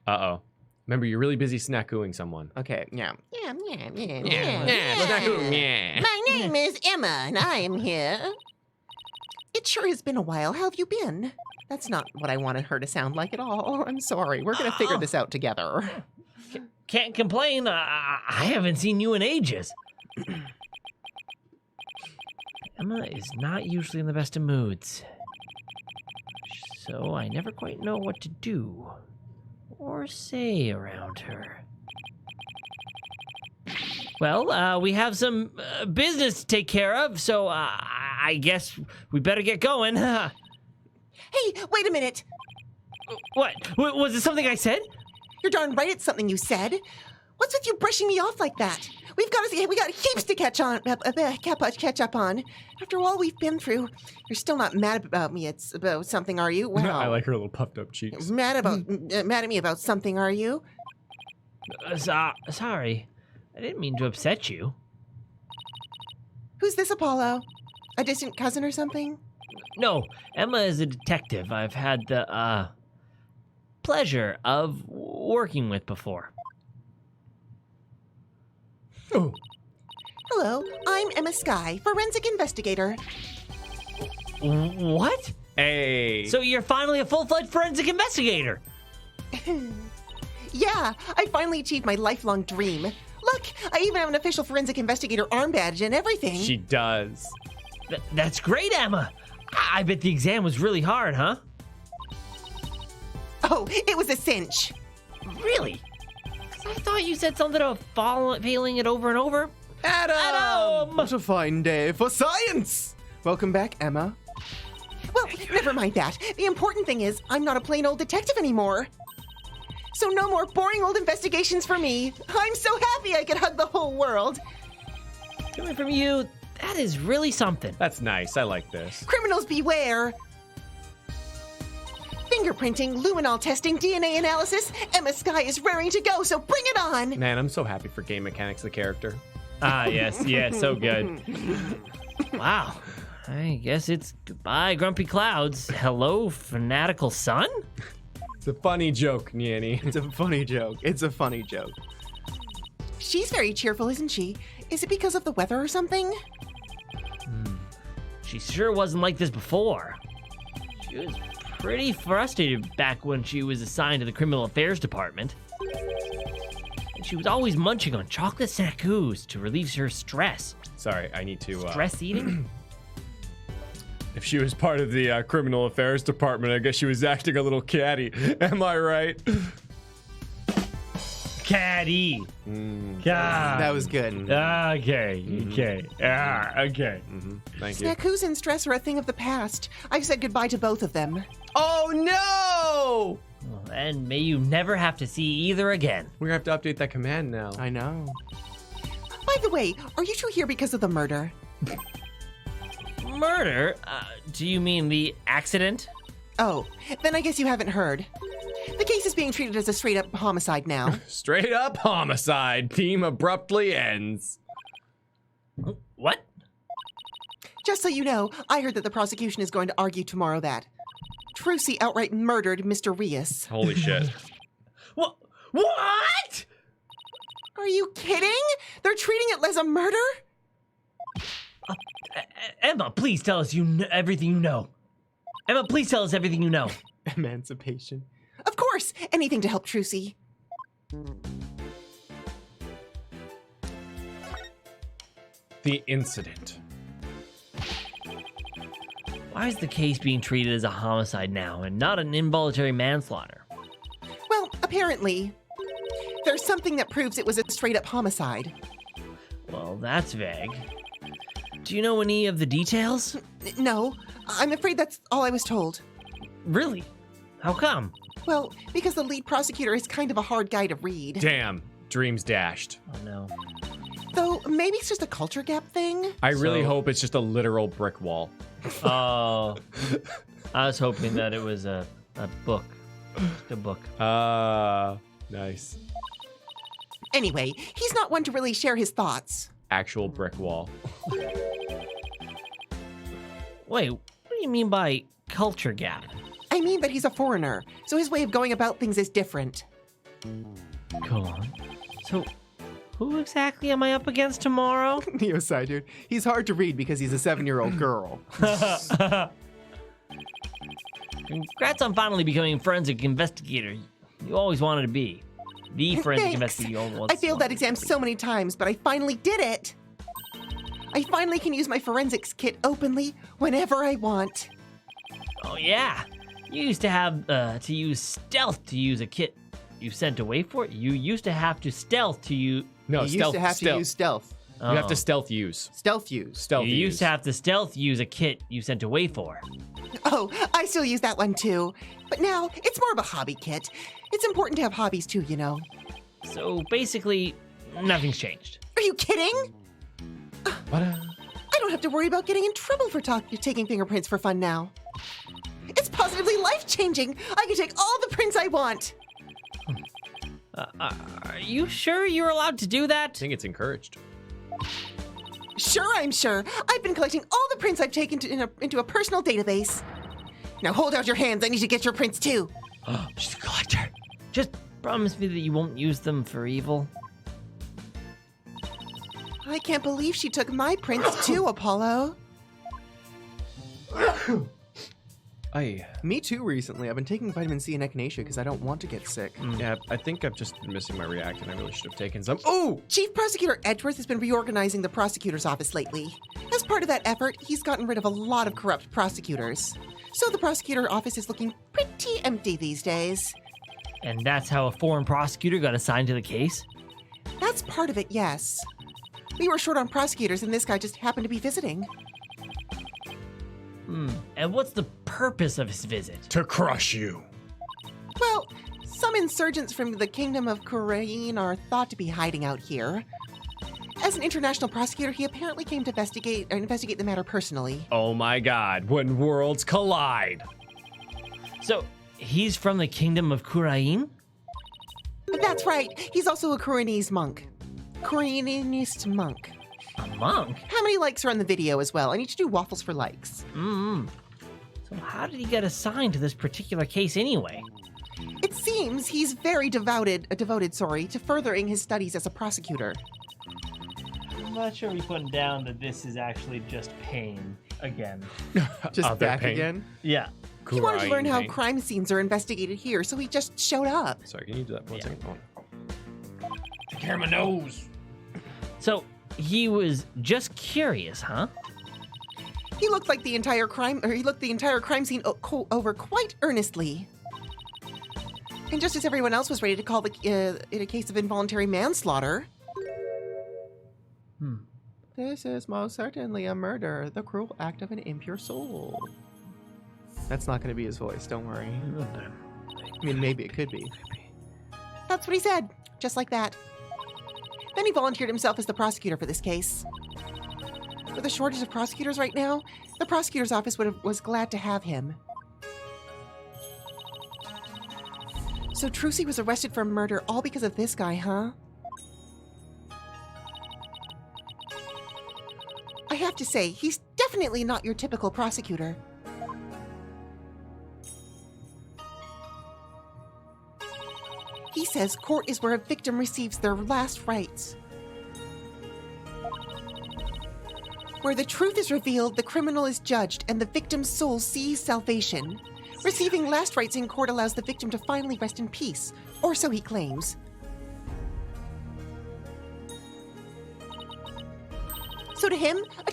A: Uh-oh. Remember, you're really busy snackooing someone.
C: Okay, yeah.
D: Yeah.
A: Snackoo. Yeah.
D: My name is Emma, and I am here. It sure has been a while. How have you been? That's not what I wanted her to sound like at all. I'm sorry. We're going to figure this out together.
B: Can't complain. I haven't seen you in ages. Emma is not usually in the best of moods. So I never quite know what to do or say around her. Well, we have some business to take care of, so I guess we better get going.
D: Hey, wait a minute.
B: What? Was it something I said?
D: You're darn right it's something you said. What's with you brushing me off like that? We got heaps to catch up on. After all we've been through, you're still not mad about me. It's about something, are you? Wow.
A: I like her little puffed up cheeks.
D: Mad at me about something, are you?
B: Sorry. I didn't mean to upset you.
D: Who's this Apollo? A distant cousin or something?
B: No, Emma is a detective I've had the pleasure of working with before.
A: Oh.
D: Hello, I'm Emma Skye, forensic investigator.
B: What?
A: Hey.
B: So you're finally a full-fledged forensic investigator?
D: Yeah, I finally achieved my lifelong dream. Look, I even have an official forensic investigator arm badge and everything.
A: She does.
B: That's great, Emma. I bet the exam was really hard, huh?
D: Oh, it was a cinch.
B: Really? 'Cause I thought you said something about failing it over and over.
C: Adam! What a fine day for science! Welcome back, Emma.
D: Well, never mind that. The important thing is, I'm not a plain old detective anymore. So no more boring old investigations for me. I'm so happy I could hug the whole world.
B: Coming from you, that is really something.
A: That's nice. I like this.
D: Criminals beware. Fingerprinting, luminol testing, DNA analysis. Emma Skye is raring to go, so bring it on.
A: Man, I'm so happy for Game Mechanics, the character.
B: Ah, yes, so good. Wow. I guess it's goodbye, Grumpy Clouds. Hello, fanatical sun?
A: It's a funny joke, Nyanny.
C: It's a funny joke. It's a funny joke.
D: She's very cheerful, isn't she? Is it because of the weather or something?
B: She sure wasn't like this before. She was pretty frustrated back when she was assigned to the Criminal Affairs Department. And she was always munching on chocolate snackoos to relieve her stress.
A: Sorry, I need to...
B: Stress eating?
A: If she was part of the Criminal Affairs Department, I guess she was acting a little catty. Am I right?
B: Caddy.
C: That was good.
B: Okay. Okay.
A: Thank you.
D: Snackoos and stress are a thing of the past. I've said goodbye to both of them.
A: Oh, no!
B: Well, and may you never have to see either again.
A: We're going to have to update that command now.
C: I know.
D: By the way, are you two here because of the murder?
B: Murder? Do you mean the accident?
D: Oh, then I guess you haven't heard. The case is being treated as a straight-up homicide now.
A: Straight up homicide. Theme abruptly ends.
B: What?
D: Just so you know, I heard that the prosecution is going to argue tomorrow that Trucy outright murdered Mr. Rios.
A: Holy shit.
B: What? What?
D: Are you kidding? They're treating it as a murder?
B: Emma, please tell us everything you know. Emma, please tell us everything you know.
C: Emancipation.
D: Of course, anything to help Trucy.
A: The incident.
B: Why is the case being treated as a homicide now and not an involuntary manslaughter?
D: Well, apparently, there's something that proves it was a straight-up homicide.
B: Well, that's vague. Do you know any of the details?
D: No, I'm afraid that's all I was told.
B: Really? How come?
D: Well, because the lead prosecutor is kind of a hard guy to read.
A: Damn. Dreams dashed.
B: Oh, no.
D: Though, maybe it's just a culture gap thing?
A: I really
B: So-
A: hope it's just a literal brick wall.
B: Oh. I was hoping that it was a book. Just a book.
A: Nice.
D: Anyway, he's not one to really share his thoughts.
A: Actual brick wall.
B: Wait, what do you mean by culture gap?
D: I mean that he's a foreigner, so his way of going about things is different.
B: Go on. So, who exactly am I up against tomorrow?
C: Neo sighed, dude. He's hard to read because he's a 7-year-old girl.
B: Congrats on finally becoming forensic investigator. You always wanted to be. The forensic
D: Thanks.
B: investigator you always
D: I failed that
B: wanted
D: exam
B: to be.
D: so many times, but I finally did it. I finally can use my forensics kit openly whenever I want.
B: Oh yeah, you used to have to use stealth to use a kit you sent away for it. You used to have to stealth to use.
A: No,
C: You
A: stealth.
C: used to have to use stealth.
A: You have to stealth use.
C: Stealth use.
A: Stealth
B: You
A: use.
B: used to have to stealth use a kit you sent away for.
D: Oh, I still use that one too. But now, it's more of a hobby kit. It's important to have hobbies too, you know.
B: So basically, nothing's changed.
D: Are you kidding? I don't have to worry about getting in trouble for taking fingerprints for fun now. It's positively life-changing. I can take all the prints I want.
B: Are you sure you're allowed to do that?
A: I think it's encouraged.
D: Sure, I'm sure. I've been collecting all the prints I've taken into a personal database. Now hold out your hands. I need to get your prints too.
B: She's a collector. Just promise me that you won't use them for evil.
D: I can't believe she took my prints too, Apollo.
C: Me too recently. I've been taking vitamin C and echinacea because I don't want to get sick.
A: Yeah, I think I've just been missing my reactant. I really should have taken some. Oh!
D: Chief Prosecutor Edgeworth has been reorganizing the prosecutor's office lately. As part of that effort, he's gotten rid of a lot of corrupt prosecutors. So the prosecutor office is looking pretty empty these days.
B: And that's how a foreign prosecutor got assigned to the case?
D: That's part of it, yes. We were short on prosecutors and this guy just happened to be visiting.
B: And what's the purpose of his visit?
A: To crush you.
D: Well, some insurgents from the Kingdom of Korean are thought to be hiding out here. As an international prosecutor, he apparently came to investigate the matter personally.
A: Oh my god, when worlds collide.
B: So, he's from the Kingdom of Kurain?
D: That's right. He's also a Koreanese monk. Koreanist monk.
B: A monk?
D: How many likes are on the video as well? I need to do waffles for likes.
B: So how did he get assigned to this particular case anyway?
D: It seems he's very devoted to furthering his studies as a prosecutor.
B: I'm not sure we're putting down that this is actually just pain again.
C: Just
A: Other
C: back
A: pain.
C: again.
B: Yeah.
D: He wanted to learn how
A: Crying.
D: crime scenes are investigated here, so he just showed up.
A: Sorry, can you do that for 1 second?
B: The camera knows. So, he was just curious, huh?
D: He looked the entire crime scene over quite earnestly. And just as everyone else was ready to call it a case of involuntary manslaughter.
C: This is most certainly a murder, the cruel act of an impure soul. That's not going to be his voice, don't worry. I mean, maybe it could be.
D: That's what he said, just like that. Then he volunteered himself as the prosecutor for this case. With a shortage of prosecutors right now, the prosecutor's office was glad to have him. So Trucy was arrested for murder all because of this guy, huh? I have to say, he's definitely not your typical prosecutor. He says court is where a victim receives their last rites. Where the truth is revealed, the criminal is judged, and the victim's soul sees salvation. Receiving last rites in court allows the victim to finally rest in peace, or so he claims. So to him, a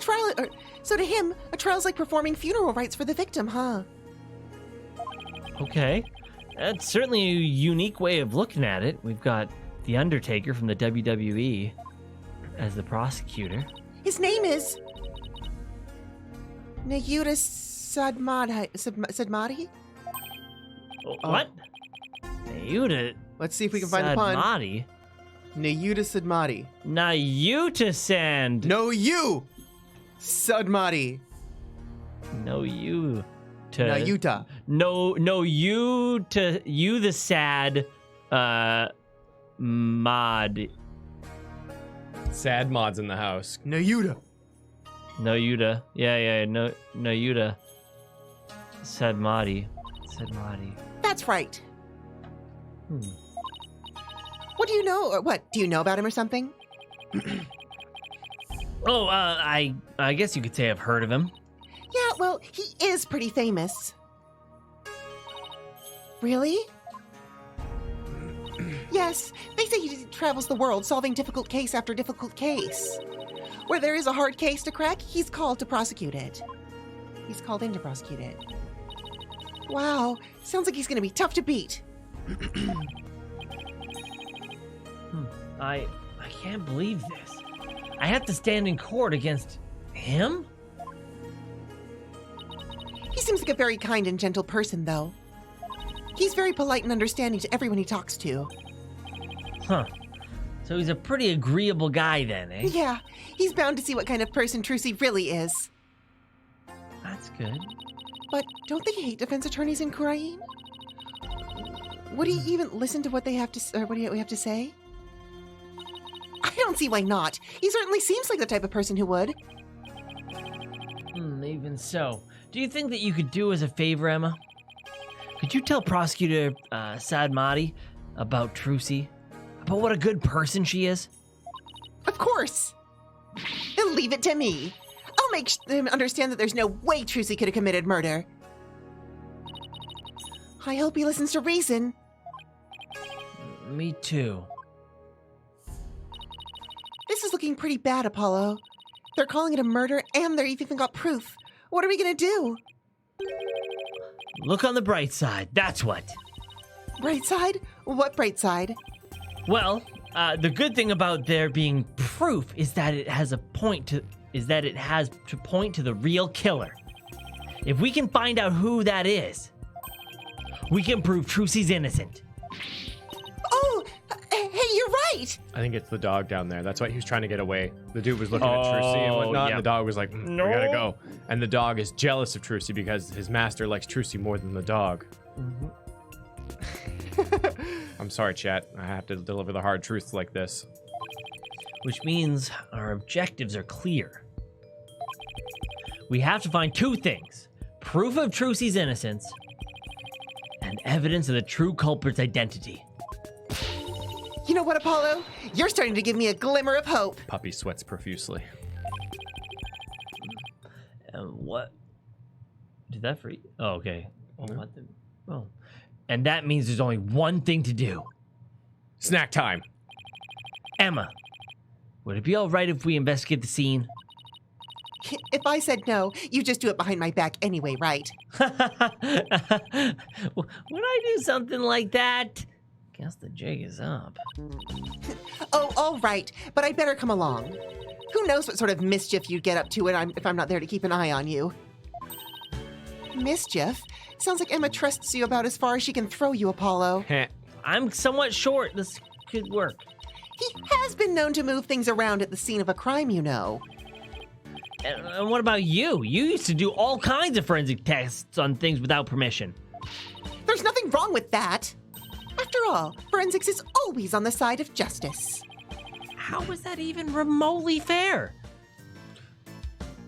D: trial's like performing funeral rites for the victim, huh?
B: Okay. That's certainly a unique way of looking at it. We've got The Undertaker from the WWE as the prosecutor.
D: His name is Nayuta Sadmati?
B: What? Nayuta
C: Let's see if we can find the pun.
B: Sadmati?
C: Nayuta Sadmati.
B: Nayuta Sand.
C: No, you! Sadmati.
B: No, you. To
C: Nayuta.
B: No, you to you the sad mod
A: Sad Mod's in the house.
C: Nayuda.
B: No Yuda. Yeah, no Yuda. Said Madi.
D: That's right. What do you know? Or what? Do you know about him or something?
B: Oh, I guess you could say I've heard of him.
D: Yeah, well, he is pretty famous. Really? Yes, they say he travels the world solving difficult case after difficult case. Where there is a hard case to crack, he's called to prosecute it. He's called in to prosecute it. Wow, sounds like he's gonna be tough to beat.
B: I can't believe this. I have to stand in court against him?
D: He seems like a very kind and gentle person, though. He's very polite and understanding to everyone he talks to.
B: Huh. So he's a pretty agreeable guy then, eh?
D: Yeah, he's bound to see what kind of person Trucy really is.
B: That's good.
D: But don't they hate defense attorneys in Kurain? Would he even listen to what they have to, or what we have to say? I don't see why not. He certainly seems like the type of person who would.
B: Even so. Do you think that you could do us a favor, Emma? Could you tell Prosecutor Sadmati about Trucy? About what a good person she is?
D: Of course. And leave it to me. I'll make him understand that there's no way Trucy could have committed murder. I hope he listens to reason.
B: Me too.
D: This is looking pretty bad, Apollo. They're calling it a murder, and they've even got proof. What are we gonna do?
B: Look on the bright side, that's what.
D: Bright side? What bright side?
B: Well, the good thing about there being proof is that it has to point to the real killer. If we can find out who that is, we can prove Trucy's innocent.
D: Oh, hey, you're right.
A: I think it's the dog down there. That's why he was trying to get away. The dude was looking at Trucy and whatnot,
B: yeah.
A: and the dog was like, we gotta go. And the dog is jealous of Trucy because his master likes Trucy more than the dog. I'm sorry, chat. I have to deliver the hard truths like this.
B: Which means our objectives are clear. We have to find two things: proof of Trucy's innocence and evidence of the true culprit's identity.
D: You know what, Apollo? You're starting to give me a glimmer of hope.
A: Puppy sweats profusely.
B: What? Did that free? Oh, okay. Oh. And that means there's only one thing to do.
A: Snack time.
B: Emma, would it be all right if we investigate the scene?
D: If I said no, you just do it behind my back anyway, right?
B: Would I do something like that? Guess the jig is up.
D: Oh, all right, but I'd better come along. Who knows what sort of mischief you'd get up to if I'm not there to keep an eye on you. Mischief? Sounds like Emma trusts you about as far as she can throw you, Apollo.
B: I'm somewhat short. This could work.
D: He has been known to move things around at the scene of a crime, you know.
B: And what about you? You used to do all kinds of forensic tests on things without permission.
D: There's nothing wrong with that. After all, forensics is always on the side of justice.
B: How is that even remotely fair?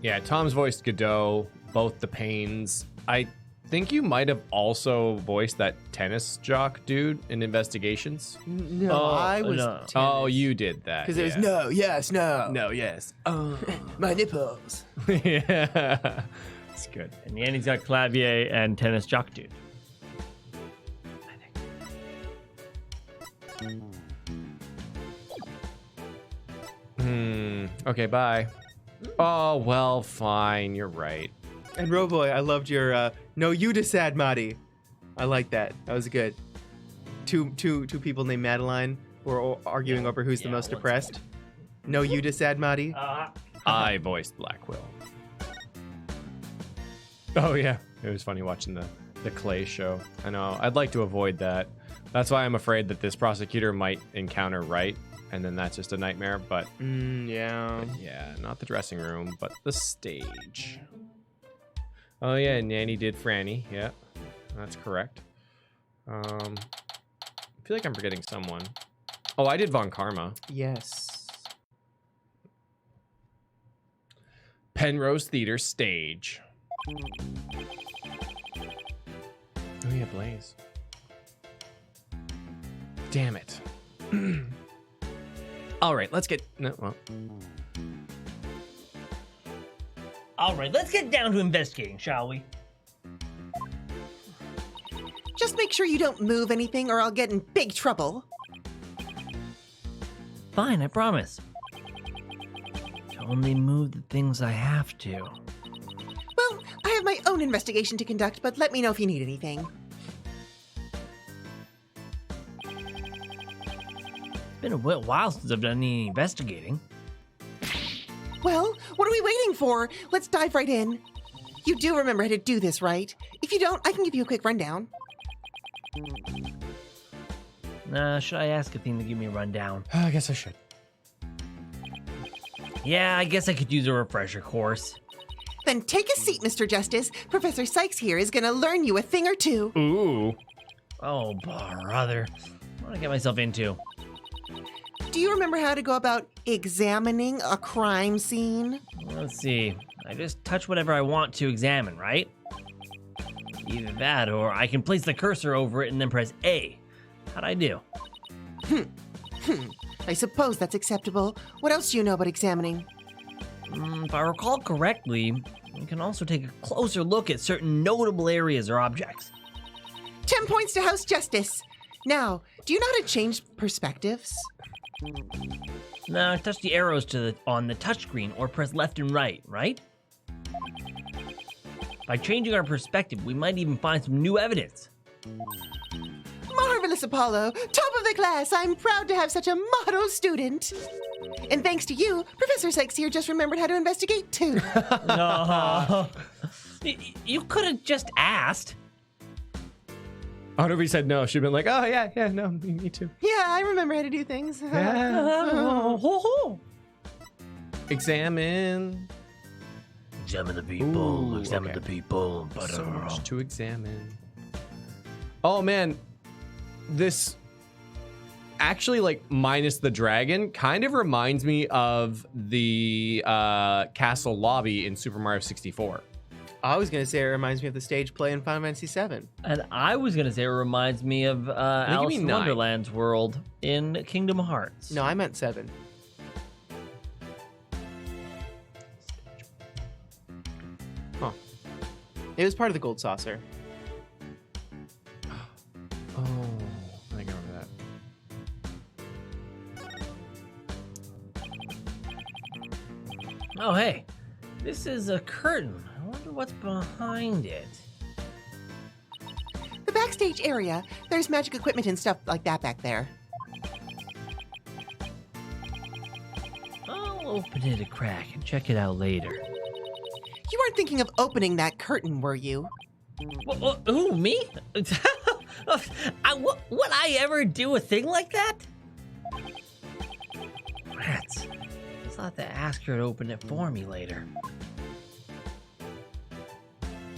A: Yeah, Tom's voiced Godot, both the Pains. I think you might have also voiced that tennis jock dude in Investigations.
C: No, I was.
B: no.
A: Oh, you did that.
C: Because there's no, yes, no.
A: No, yes.
C: My nipples.
A: Yeah. It's good.
B: And Nyan's got Clavier and tennis jock dude.
A: Okay, bye. Oh, well, fine. You're right.
C: And Roboy, I loved your no you to sad Madi. I like that. That was good. Two people named Madeline were arguing over who's the most depressed. No you to sad Madi.
A: I voiced Blackwell. Oh, yeah. It was funny watching the Clay show. I know. I'd like to avoid that. That's why I'm afraid that this prosecutor might encounter Wright, and then that's just a nightmare. But
C: Yeah.
A: yeah, not the dressing room, but the stage. Oh, yeah. Nanny did Franny. Yeah, that's correct. I feel like I'm forgetting someone. Oh, I did Von Karma.
C: Yes.
A: Penrose Theater stage. Oh yeah, Blaze. Damn it. All right, let's get... No, well.
B: All right, let's get down to investigating, shall we?
D: Just make sure you don't move anything or I'll get in big trouble.
B: Fine, I promise. Only move the things I have to.
D: Well, I have my own investigation to conduct, but let me know if you need anything.
B: It's been a while since I've done any investigating.
D: Well, what are we waiting for? Let's dive right in. You do remember how to do this, right? If you don't, I can give you a quick rundown.
B: Should I ask a thing to give me a rundown?
A: I guess I should.
B: Yeah, I guess I could use a refresher course.
D: Then take a seat, Mr. Justice. Professor Sykes here is gonna learn you a thing or two.
A: Ooh.
B: Oh, brother. What did I get myself into?
D: Do you remember how to go about examining a crime scene?
B: Let's see. I just touch whatever I want to examine, right? Either that, or I can place the cursor over it and then press A. How'd I do?
D: I suppose that's acceptable. What else do you know about examining?
B: If I recall correctly, you can also take a closer look at certain notable areas or objects.
D: 10 points to House Justice. Now, do you know how to change perspectives?
B: Now, touch the arrows on the touchscreen or press left and right, right? By changing our perspective, we might even find some new evidence.
D: Marvelous, Apollo. Top of the class. I'm proud to have such a model student. And thanks to you, Professor Sykes here just remembered how to investigate too.
B: No. You could have just asked.
A: I wonder if he said no. She'd been like, oh, yeah, no, me too.
D: Yeah, I remember how to do things.
A: Examine.
B: Examine the people.
A: Ooh,
B: examine
A: okay.
B: the people.
A: So much to examine. Oh, man. This, actually, like, minus the dragon, kind of reminds me of the castle lobby in Super Mario 64.
C: I was gonna say it reminds me of the stage play in Final Fantasy VII.
B: And I was going to say it reminds me of Alice in
A: 9.
B: Wonderland's world in Kingdom Hearts.
C: No, I meant 7. Huh. It was part of the Gold Saucer.
A: Oh, I think I remember that.
B: Oh, hey. This is a curtain. I wonder what's behind it.
D: The backstage area. There's magic equipment and stuff like that back there.
B: I'll open it a crack and check it out later.
D: You weren't thinking of opening that curtain, were you?
B: Who, me? Would I ever do a thing like that? Rats. I thought to ask her to open it for me later.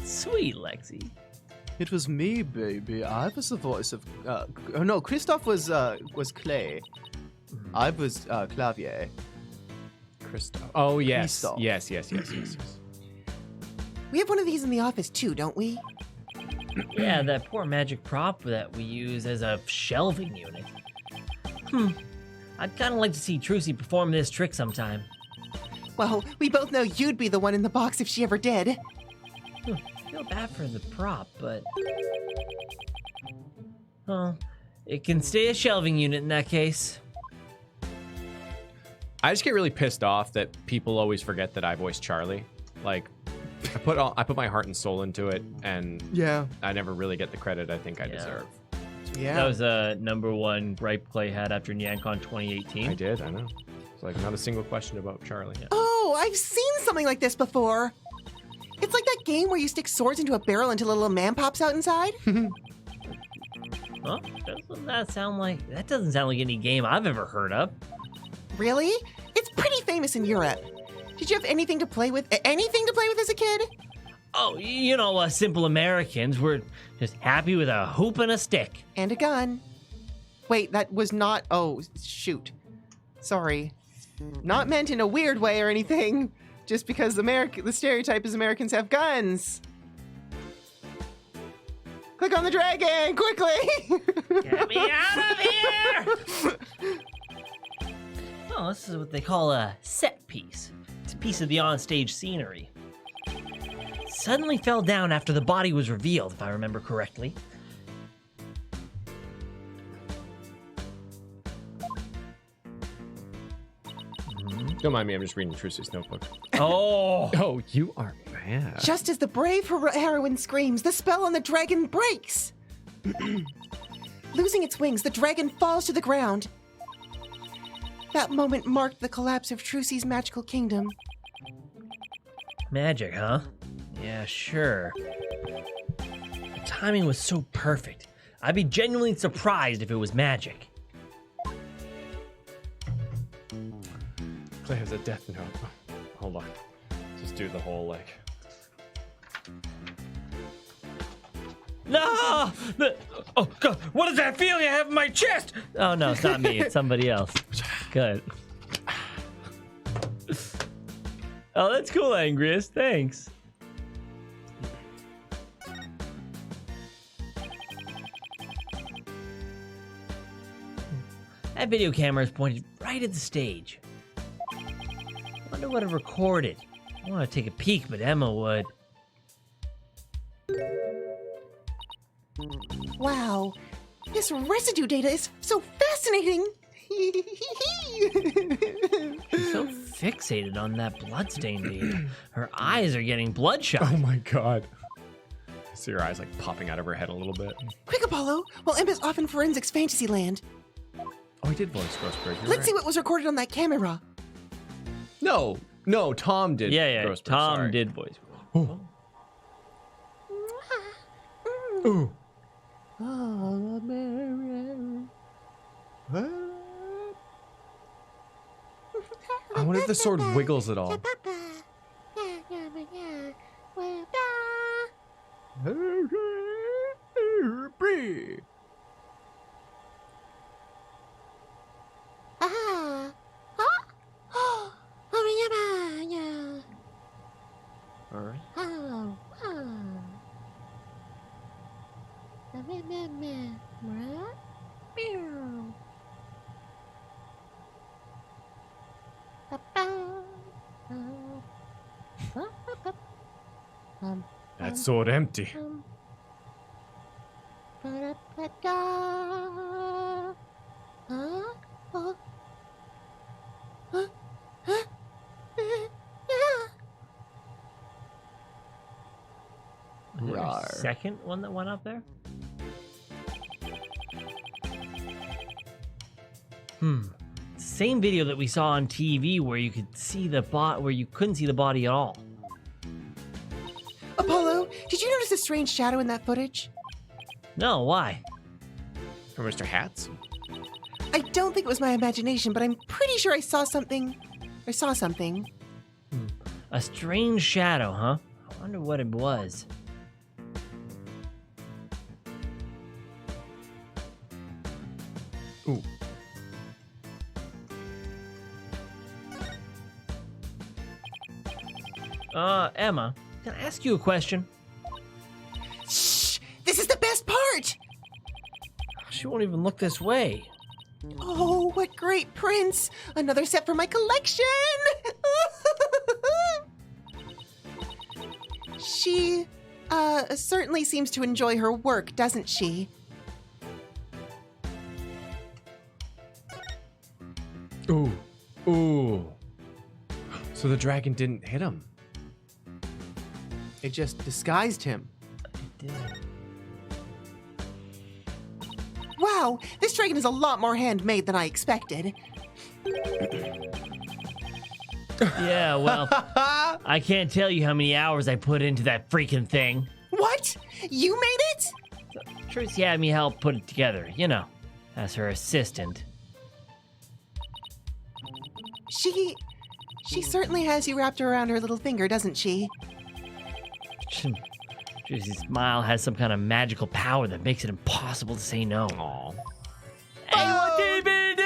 B: Sweet, Lexi.
C: It was me, baby. I was the voice of. Oh no, Christoph was Clay. I was Clavier.
A: Christoph. Oh, yes.
C: Christoph.
A: Yes.
D: We have one of these in the office too, don't we?
B: Yeah, that poor magic prop that we use as a shelving unit. I'd kind of like to see Trucy perform this trick sometime.
D: Well, we both know you'd be the one in the box if she ever did.
B: I feel bad for the prop, but... Well, it can stay a shelving unit in that case.
A: I just get really pissed off that people always forget that I voiced Charlie. Like, I put my heart and soul into it, and
C: Yeah.
A: I never really get the credit I think I deserve.
C: Yeah.
B: That was a #1 gripe Clay had after NyanCon 2018.
A: I did, I know. It's like not a single question about Charlie. Yeah.
D: Oh, I've seen something like this before. It's like that game where you stick swords into a barrel until a little man pops out inside.
B: Well, that doesn't sound like any game I've ever heard of.
D: Really? It's pretty famous in Europe. Did you have anything to play with? Anything to play with as a kid?
B: Oh, you know, simple Americans, we're just happy with a hoop and a stick.
D: And a gun. Wait, that was not. Oh, shoot. Sorry. Not meant in a weird way or anything.
C: just because the stereotype is Americans have guns. Click on the dragon, quickly!
B: Get me out of here! Oh, this is what they call a set piece. It's a piece of the onstage scenery. It suddenly fell down after the body was revealed, if I remember correctly.
A: Don't mind me, I'm just reading Trucy's notebook.
B: Oh!
A: Oh, you are bad.
D: Just as the brave heroine screams, the spell on the dragon breaks. Losing its wings, the dragon falls to the ground. That moment marked the collapse of Trucy's magical kingdom.
B: Magic, huh? Yeah, sure. The timing was so perfect. I'd be genuinely surprised if it was magic.
A: Clay has a death note. Hold on. Just do the whole, like...
B: No! Oh, God, what is that feeling I have in my chest? Oh, no, it's not me. It's somebody else. Good. Oh, that's cool, Angriest. Thanks. That video camera is pointed right at the stage. Wonder what it recorded. I want to take a peek, but Emma would.
D: Wow, this residue data is so fascinating.
B: She's so fixated on that bloodstain data. Her eyes are getting bloodshot.
A: Oh my god. I see her eyes like popping out of her head a little bit.
D: Quick, Apollo, while Emma's off in forensics fantasy land.
A: Oh, he did voice Grossberg.
D: Let's see what was recorded on that camera.
A: No, Tom did.
B: Yeah,
A: Grossberg,
B: Tom
A: sorry.
B: did voice.
A: Ooh. Ooh.
C: Oh,
A: I wonder if the sword wiggles at all. All right. That sword empty.
B: Was there a
A: Rawr.
B: second one that went up there? Same video that we saw on TV where you could see the where you couldn't see the body at all.
D: Apollo, did you notice a strange shadow in that footage?
B: No, why?
A: From Mr. Hats?
D: I don't think it was my imagination, but I'm pretty sure I saw something.
B: A strange shadow, huh? I wonder what it was.
A: Ooh.
B: Emma, can I ask you a question?
D: Shh! This is the best part!
B: She won't even look this way.
D: Oh, what great prints! Another set for my collection! She, certainly seems to enjoy her work, doesn't she?
A: Ooh. Ooh. So the dragon didn't hit him.
C: It just disguised him.
B: It did.
D: Wow, this dragon is a lot more handmade than I expected.
B: Yeah, well, I can't tell you how many hours I put into that freaking thing.
D: What? You made it?
B: Trucy had me help put it together, you know, as her assistant.
D: She certainly has you wrapped around her little finger, doesn't she?
B: Trucy's smile has some kind of magical power that makes it impossible to say no.
A: Aw.
B: Hey, what DVD?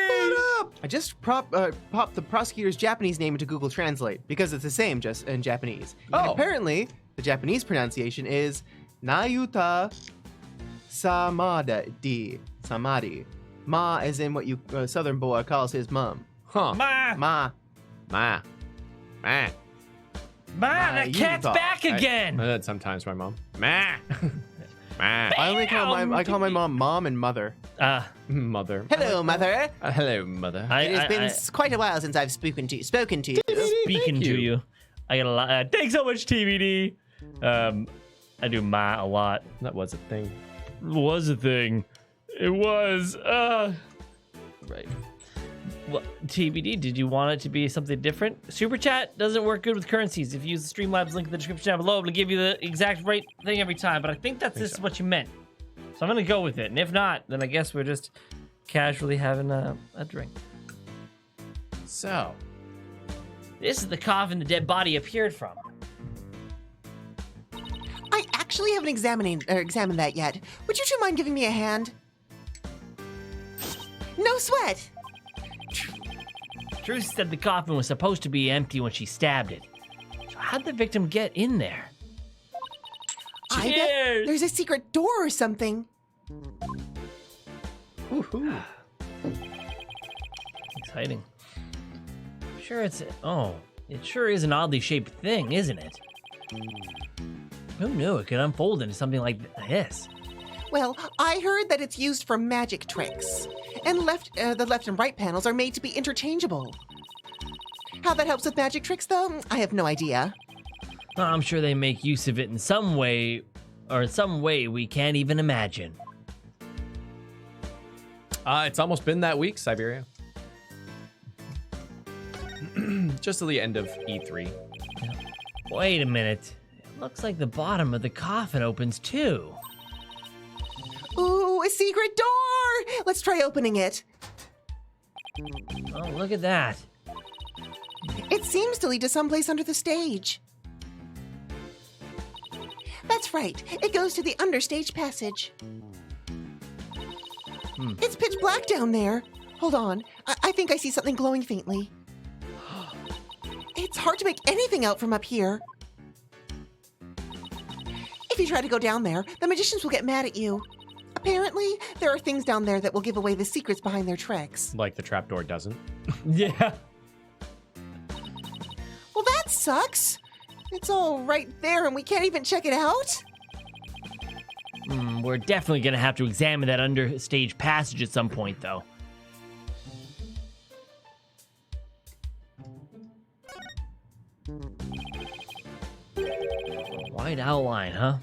C: What up, I just popped the prosecutor's Japanese name into Google Translate because it's the same just in Japanese. And
A: Oh.
C: apparently, the Japanese pronunciation is Nayuta Samadi. Samadi. Ma as in what you Southern boy calls his mom.
A: Huh.
B: Ma!
C: Ma.
A: Ma. Ma.
B: Ma, the
C: you
B: cat's
C: thought-
B: back again!
A: I did sometimes my mom. Ma. Ma.
C: I call my mom and mother.
A: Mother.
C: Hello, mother.
A: Hello, mother.
C: It has been quite a while since I've spoken to you.
B: speaking
A: Thank
B: to
A: you.
B: you. I got a lot. Thanks so much, TBD. I do ma a lot.
A: That was a thing.
B: Was a thing. It was. Right. Well, TBD, did you want it to be something different? Super chat doesn't work good with currencies. If you use the Streamlabs link in the description down below, it'll give you the exact right thing every time. But I think this is what you meant. So I'm gonna go with it. And if not, then I guess we're just casually having a drink.
A: So,
B: This is the coffin the dead body appeared from.
D: I actually haven't examined that yet. Would you two mind giving me a hand? No sweat.
B: Trucy said the coffin was supposed to be empty when she stabbed it. So how'd the victim get in there?
D: I bet
B: Cheers!
D: there's a secret door or something.
A: woohoo.
B: Exciting. Sure it's... Oh, it sure is an oddly shaped thing, isn't it? Who knew it could unfold into something like this?
D: Well, I heard that it's used for magic tricks, and the left and right panels are made to be interchangeable. How that helps with magic tricks, though, I have no idea.
B: I'm sure they make use of it in some way, or in some way we can't even imagine.
A: It's almost been that week, Siberia. Just till the end of E3.
B: Wait a minute. It looks like the bottom of the coffin opens too.
D: Ooh, a secret door! Let's try opening it.
B: Oh, look at that.
D: It seems to lead to someplace under the stage. That's right. It goes to the understage passage. It's pitch black down there. Hold on. I think I see something glowing faintly. It's hard to make anything out from up here. If you try to go down there, the magicians will get mad at you. Apparently, there are things down there that will give away the secrets behind their tricks.
A: Like the trapdoor doesn't.
B: Yeah.
D: Well, that sucks. It's all right there and we can't even check it out?
B: We're definitely gonna have to examine that understage passage at some point, though. White outline, huh?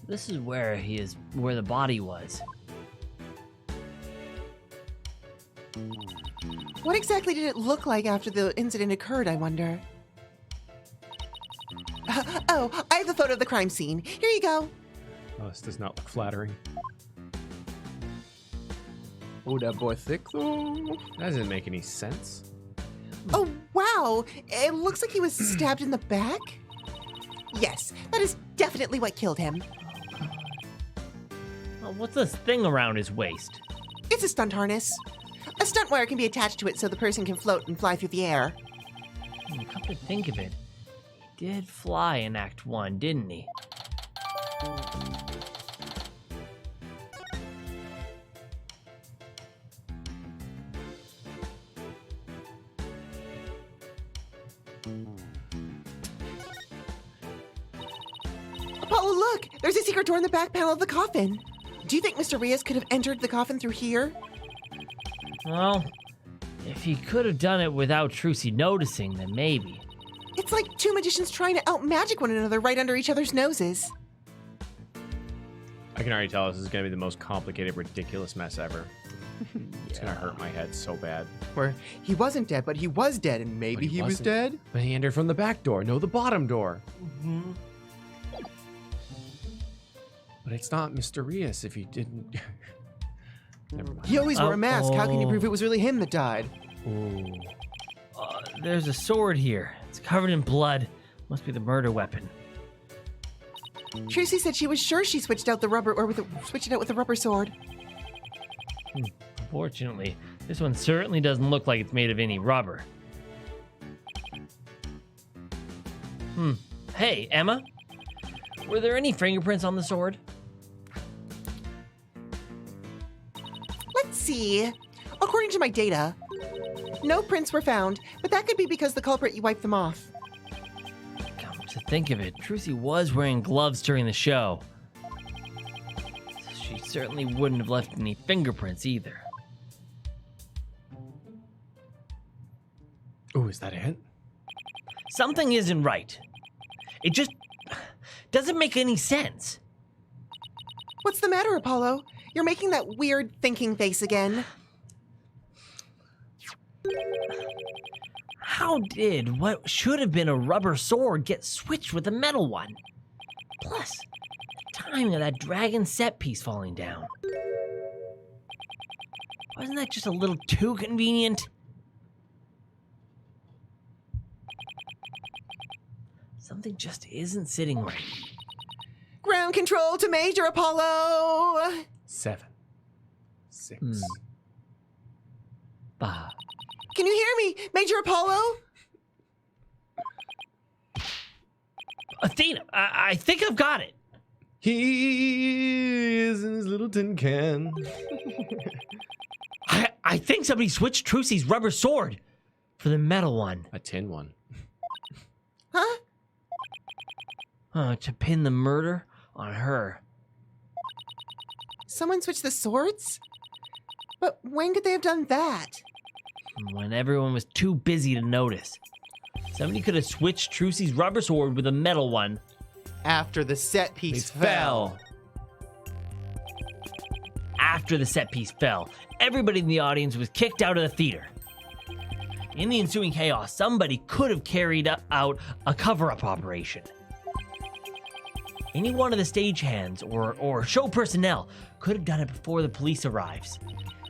B: This is where where the body was.
D: What exactly did it look like after the incident occurred, I wonder? Oh, I have the photo of the crime scene. Here you go.
A: Oh, this does not look flattering.
C: Oh, that boy thick though.
A: That doesn't make any sense.
D: Oh, wow. It looks like he was stabbed in the back. Yes, that is definitely what killed him.
B: Oh, what's this thing around his waist?
D: It's a stunt harness. A stunt wire can be attached to it so the person can float and fly through the air.
B: Come to think of it, he did fly in Act 1, didn't he?
D: Apollo, look! There's a secret door in the back panel of the coffin. Do you think Mr. Rios could have entered the coffin through here?
B: Well, if he could have done it without Trucy noticing, then maybe.
D: It's like two magicians trying to outmagic one another right under each other's noses.
A: I can already tell this is going to be the most complicated, ridiculous mess ever. It's going to hurt my head so bad.
C: Where he wasn't dead, but he was dead, and maybe
A: But he
C: he was
A: wasn't.
C: dead.
A: But he entered from the back door. No, the bottom door. But it's not Mr. Rios if he didn't. Never mind.
C: He always wore a mask. How can you
B: Uh-oh.
C: prove it was really him that died?
A: Ooh.
B: There's a sword here. It's covered in blood. Must be the murder weapon.
D: Trucy said she was sure she switched out the rubber switched it out with the rubber sword.
B: Unfortunately, This one certainly doesn't look like it's made of any rubber. Hey, Emma. Were there any fingerprints on the sword?
D: Let's see. According to my data, no prints were found, but that could be because the culprit wiped them off.
B: Come to think of it, Trucy was wearing gloves during the show. She certainly wouldn't have left any fingerprints either.
A: Ooh, is that it?
B: Something isn't right. It just doesn't make any sense.
D: What's the matter, Apollo? You're making that weird thinking face again.
B: How did what should have been a rubber sword get switched with a metal one? Plus, the timing of that dragon set piece falling down. Wasn't that just a little too convenient? Something just isn't sitting right.
D: Ground control to Major Apollo!
A: 7, 6.
B: Bah.
D: Can you hear me, Major Apollo?
B: Athena, I think I've got it.
A: He is in his little tin can.
B: I think somebody switched Trucy's rubber sword for the metal one.
A: A tin one.
D: Huh?
B: To pin the murder on her.
D: Someone switched the swords? But when could they have done that?
B: When everyone was too busy to notice. Somebody could have switched Trucy's rubber sword with a metal one.
C: After the set piece
A: It
C: fell.
B: After the set piece fell, everybody in the audience was kicked out of the theater. In the ensuing chaos, somebody could have carried out a cover-up operation. Any one of the stagehands or show personnel could have done it before the police arrives.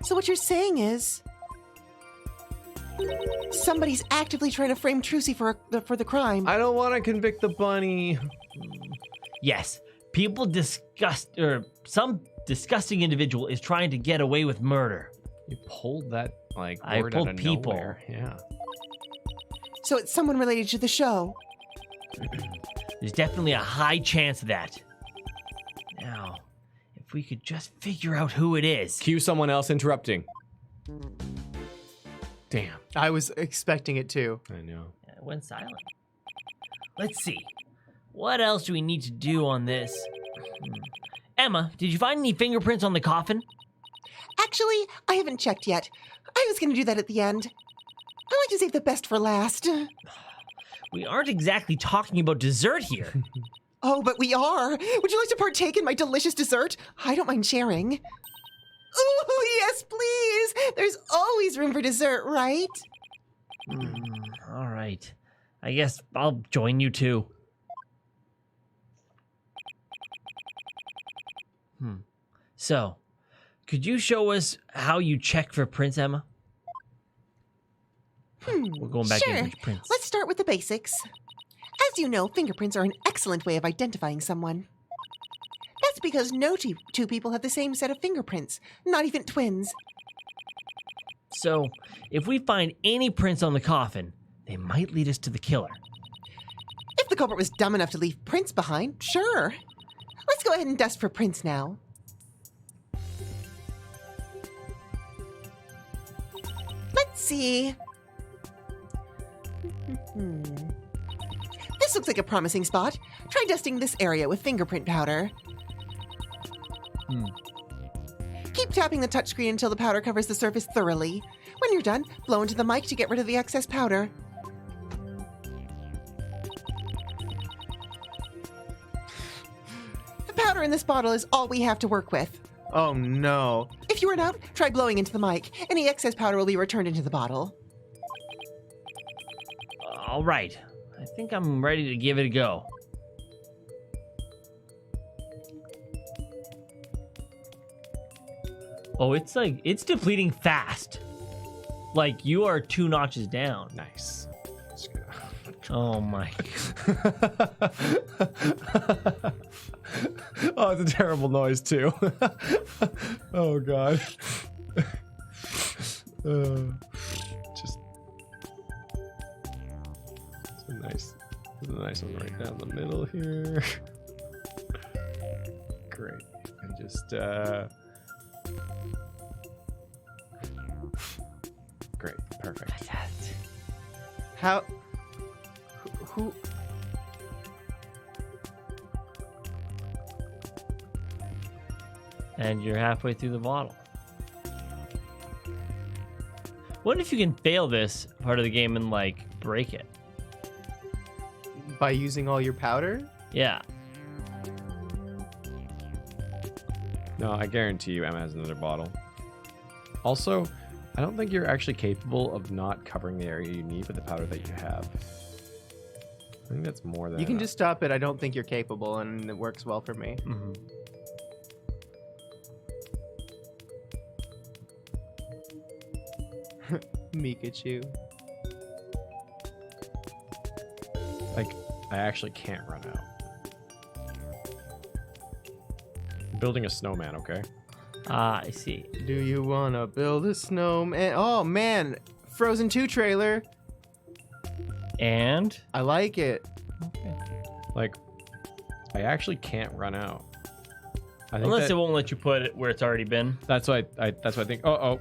D: So what you're saying is... somebody's actively trying to frame Trucy for the crime.
A: I don't want to convict the bunny.
B: Yes, some disgusting individual is trying to get away with murder.
A: You pulled that, like,
B: I
A: word
B: pulled
A: out of
B: people.
A: nowhere. Yeah.
D: So it's someone related to the show.
B: There's definitely a high chance of that. Now, if we could just figure out who it is.
A: Cue someone else interrupting. Damn.
C: I was expecting it too.
A: I know.
B: It went silent. Let's see. What else do we need to do on this? Emma, did you find any fingerprints on the coffin?
D: Actually, I haven't checked yet. I was going to do that at the end. I like to save the best for last.
B: We aren't exactly talking about dessert here.
D: Oh, but we are. Would you like to partake in my delicious dessert? I don't mind sharing. Ooh, yes, please. There's always room for dessert, right?
B: All right. I guess I'll join you too. So, could you show us how you check for prints, Emma? We're going back
D: Sure.
B: into prints.
D: Let's start with the basics. As you know, fingerprints are an excellent way of identifying someone. That's because no two people have the same set of fingerprints, not even twins.
B: So, if we find any prints on the coffin, they might lead us to the killer.
D: If the culprit was dumb enough to leave prints behind, sure. Let's go ahead and dust for prints now. Let's see. This looks like a promising spot. Try dusting this area with fingerprint powder. Keep tapping the touchscreen until the powder covers the surface thoroughly. When you're done, blow into the mic to get rid of the excess powder. The powder in this bottle is all we have to work with.
C: Oh no.
D: If you run out, try blowing into the mic. Any excess powder will be returned into the bottle.
B: All right. I think I'm ready to give it a go. Oh, it's depleting fast. Like you are 2 notches down.
A: Nice.
B: Oh my.
A: Oh, it's a terrible noise too. Oh god. Just it's a nice one right down the middle here. Great. And just great, perfect.
C: How? Who?
B: And you're halfway through the bottle. What if you can fail this part of the game and like break it?
C: By using all your powder?
B: Yeah.
A: No, I guarantee you Emma has another bottle. Also, I don't think you're actually capable of not covering the area you need with the powder that you have. I think that's more than
C: You can
A: enough.
C: just stop it. I don't think you're capable, and it works well for me.
B: Mm-hmm.
C: Mikachu.
A: Like, I actually can't run out. I'm building a snowman, okay?
B: Ah, I see.
C: Do you wanna build a snowman? Oh man, Frozen 2 trailer.
B: And
C: I like it.
A: Like, I actually can't run out. I think
B: unless
A: that-
B: it won't let you put it where it's already been.
A: that's what I think. Oh.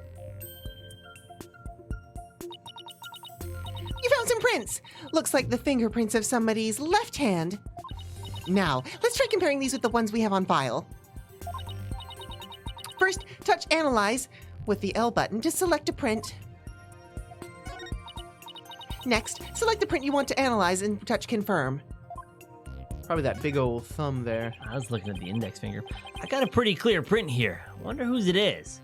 D: You found some prints. Looks like the fingerprints of somebody's left hand. Now, let's try comparing these with the ones we have on file. First, touch Analyze with the L button to select a print. Next, select the print you want to analyze and touch Confirm.
C: Probably that big old thumb there.
B: I was looking at the index finger. I got a pretty clear print here. Wonder whose it is.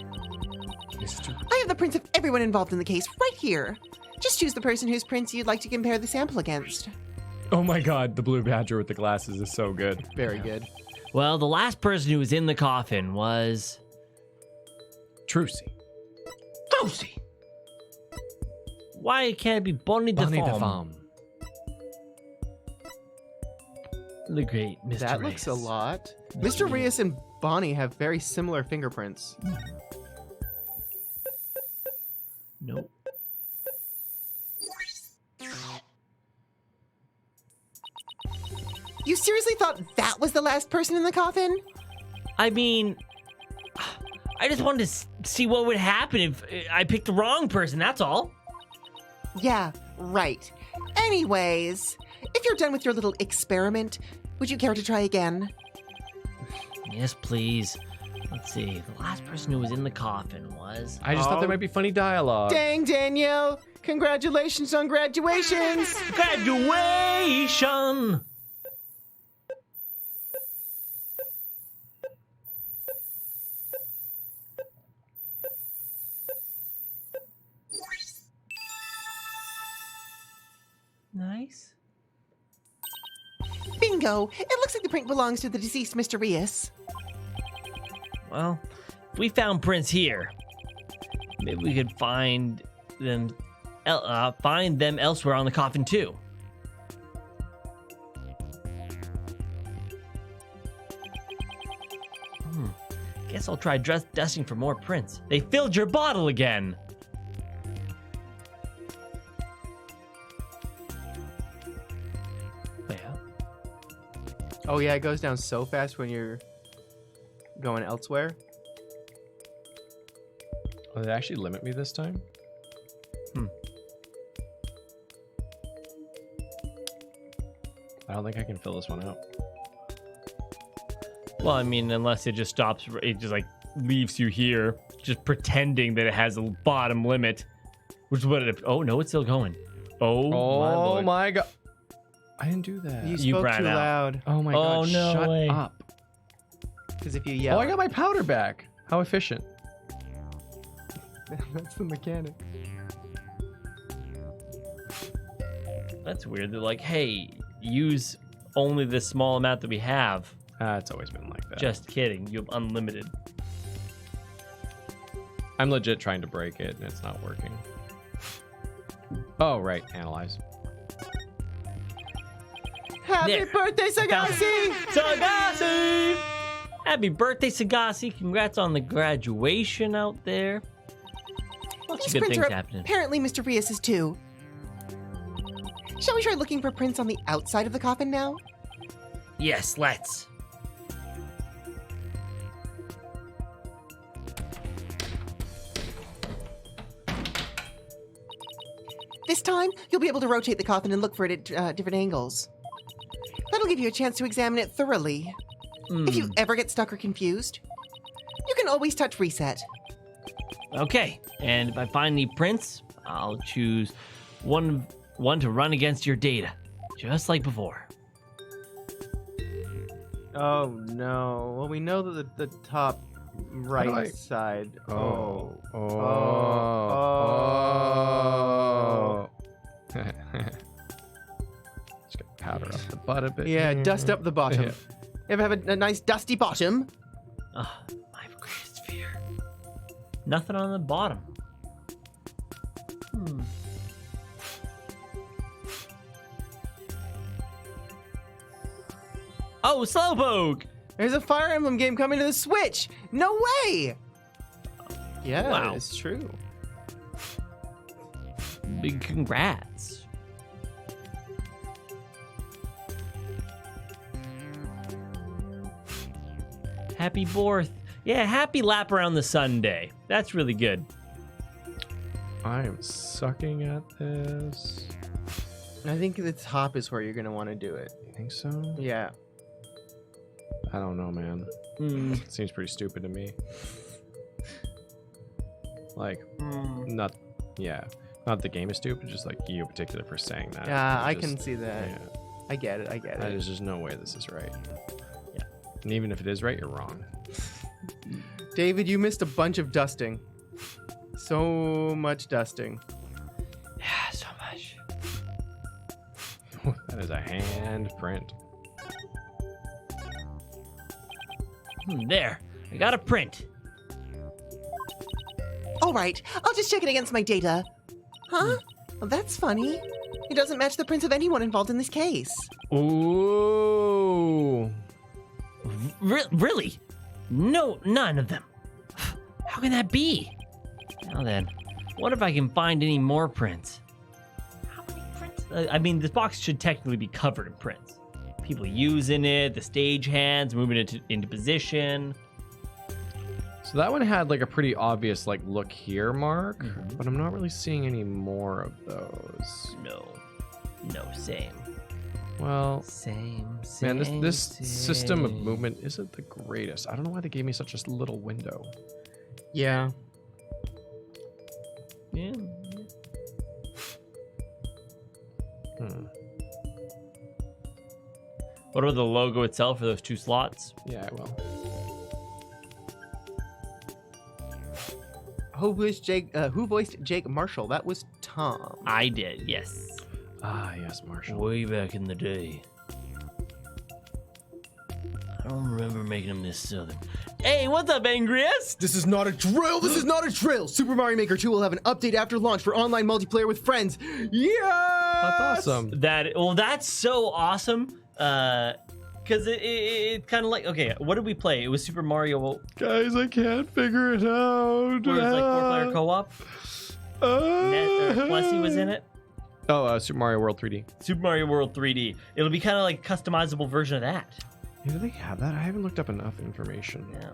D: I have the prints of everyone involved in the case right here. Just choose the person whose prints you'd like to compare the sample against.
A: Oh my god, the blue badger with the glasses is so good.
C: Very good.
B: Well, the last person who was in the coffin was
A: Trucy.
B: Trucy. Why can't it be Bonnie the Farm? The great Mr.
C: That looks a
B: Reyes.
C: lot. Mr. Reyes and Bonnie have very similar fingerprints.
B: Nope.
D: You seriously thought that was the last person in the coffin?
B: I mean, I just wanted to see what would happen if I picked the wrong person, that's all.
D: Yeah, right. Anyways, if you're done with your little experiment, would you care to try again?
B: Yes, please. Let's see. The last person who was in the coffin was...
A: I just thought there might be funny dialogue.
C: Dang, Danielle! Congratulations on graduations!
B: Graduation! Nice.
D: Bingo! It looks like the print belongs to the deceased Mr. Reyes.
B: Well, if we found prints here, maybe we could find them elsewhere on the coffin too. Guess I'll try dusting for more prints. They filled your bottle again. Yeah.
C: Oh yeah, it goes down so fast when you're going elsewhere.
A: Oh, did they actually limit me this time? I don't think I can fill this one out.
B: Well, I mean, unless it just stops, it just like leaves you here, just pretending that it has a bottom limit, which is what it. Oh no, it's still going. Oh, my
A: Oh
B: lord.
A: my god. I didn't do that.
C: You
B: You
C: spoke
B: ran
C: too
B: out.
C: loud.
A: Oh my
B: Oh,
A: god,
B: no
A: shut
B: way.
A: up.
C: Because if you
A: Oh,
C: yell,
A: I got my powder back. How efficient.
C: that's the mechanic.
B: That's weird. They're like, hey, use only the small amount that we have.
A: It's always been like that.
B: Just kidding. You have unlimited.
A: I'm legit trying to break it and it's not working. Oh, right. Analyze.
C: Happy
B: There.
C: birthday, Sagasi!
B: Sagasi! Happy birthday, Sagasi. Congrats on the graduation out there. Lots of
D: These
B: good
D: prints
B: things
D: are
B: happening.
D: apparently Mysterious too. Shall we try looking for prints on the outside of the coffin now?
B: Yes, let's.
D: This time, you'll be able to rotate the coffin and look for it at different angles. That'll give you a chance to examine it thoroughly. If you ever get stuck or confused, you can always touch reset.
B: Okay, and if I find any prints, I'll choose one to run against your data, just like before.
C: Oh no. Well, we know that the top right
A: I-
C: side.
A: Oh. Just got powder up the butt a bit.
C: Yeah,
A: here.
C: dust up the bottom.
A: Yeah.
C: Ever have a nice dusty bottom?
B: Ah, my greatest fear. Nothing on the bottom. Oh, Slowpoke!
C: There's a Fire Emblem game coming to the Switch. No way. Yeah,
B: Wow.
C: it's true.
B: Big congrats. Happy 4th. Yeah, happy lap around the sun day. That's really good.
A: I am sucking at this.
C: I think the top is where you're gonna want to do it.
A: You think so?
C: Yeah.
A: I don't know, man.
B: Hmm.
A: Seems pretty stupid to me. Like, not, yeah. Not the game is stupid, just like you in particular for saying that.
C: Yeah,
A: It's
C: I
A: just-
C: can see that.
A: Yeah.
C: I get it. I get it.
A: There's just no way this is right.
B: Yeah.
A: And even if it is right, you're wrong.
C: David, you missed a bunch of dusting. So much dusting.
B: Yeah, so much.
A: That is a hand print.
B: There. I got a print.
D: All right, I'll just check it against my data. Huh? Well, that's funny. It doesn't match the prints of anyone involved in this case.
A: Ooh.
B: Really? No, none of them. How can that be? Now then, what if I can find any more prints? How many prints? I mean, this box should technically be covered in prints. People using it, the stage hands, moving it into position.
A: So that one had like a pretty obvious like look here mark,
B: Mhm.
A: but I'm not really seeing any more of those.
B: No, same.
A: Well,
B: Same.
A: man, this
B: same.
A: system of movement isn't the greatest. I don't know why they gave me such a little window.
C: Yeah.
B: Yeah.
A: Hmm.
B: What about the logo itself for those two slots?
A: Yeah, well.
C: Who voiced Jake Marshall? That was Tom.
B: I did, yes.
A: Ah, yes, Marshall.
B: Way back in the day. I don't remember making them this southern. Hey, what's up, Angriest?
C: This is not a drill. This is not a drill. Super Mario Maker 2 will have an update after launch for online multiplayer with friends. Yeah.
A: That's awesome.
B: That's so awesome. Because it kind of like, okay, what did we play? It was Super Mario.
A: Guys, I can't figure it out.
B: Where it was like 4-player co-op. Plessy was in it.
A: Oh, Super Mario World 3D.
B: Super Mario World 3D. It'll be kind of like customizable version of that.
A: Yeah, do they have that? I haven't looked up enough information.
B: Yeah.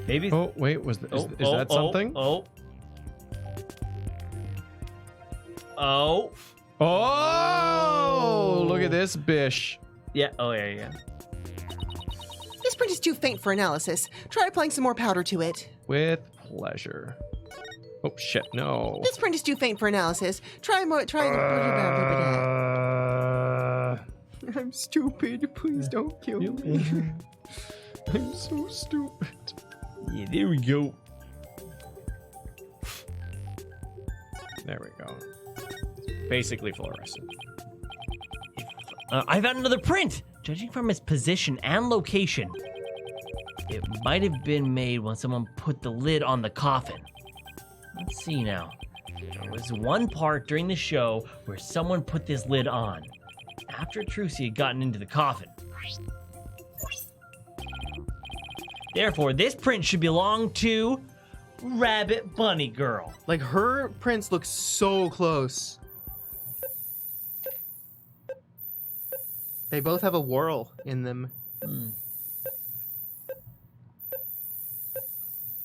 B: Maybe.
A: Oh, wait, is that something?
B: Oh.
A: Oh, look at this bish.
B: Yeah. Oh, yeah.
D: This print is too faint for analysis. Try applying some more powder to it.
A: With pleasure. Oh, shit, no.
D: This print is too faint for analysis. Try more.
C: I'm stupid. Please don't kill me.
A: I'm so stupid.
B: Yeah, there we go.
A: There we go. Basically fluorescent.
B: I found another print. Judging from its position and location, it might have been made when someone put the lid on the coffin. Let's see now. There was one part during the show where someone put this lid on after Trucy had gotten into the coffin. Therefore, this print should belong to Rabbit Bunny Girl.
C: Like, her prints look so close. They both have a whirl in them.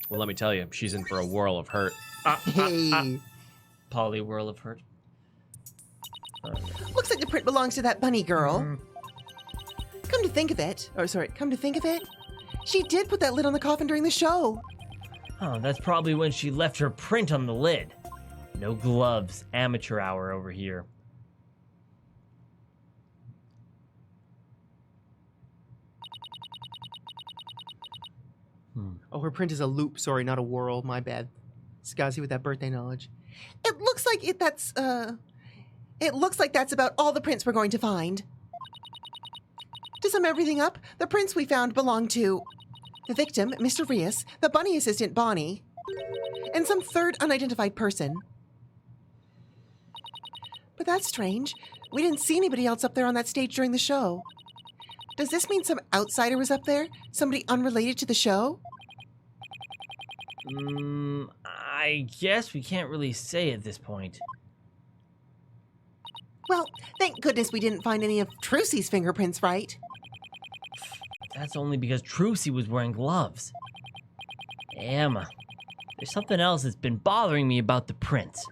A: Well, let me tell you, she's in for a whirl of hurt.
C: Hey.
B: Polly Whirl of Hurt.
D: Looks like the print belongs to that bunny girl. Come to think of it, she did put that lid on the coffin during the show.
B: Oh, that's probably when she left her print on the lid. No gloves. Amateur hour over here.
C: Oh, her print is a loop. Sorry, not a whirl. My bad. Skye with that birthday knowledge.
D: It looks like that's about all the prints we're going to find. To sum everything up, the prints we found belong to the victim, Mr. Rios, the bunny assistant, Bonnie, and some third unidentified person. But that's strange. We didn't see anybody else up there on that stage during the show. Does this mean some outsider was up there? Somebody unrelated to the show?
B: I guess we can't really say at this point.
D: Well, thank goodness we didn't find any of Trucy's fingerprints, right?
B: That's only because Trucy was wearing gloves. Emma, there's something else that's been bothering me about the prints.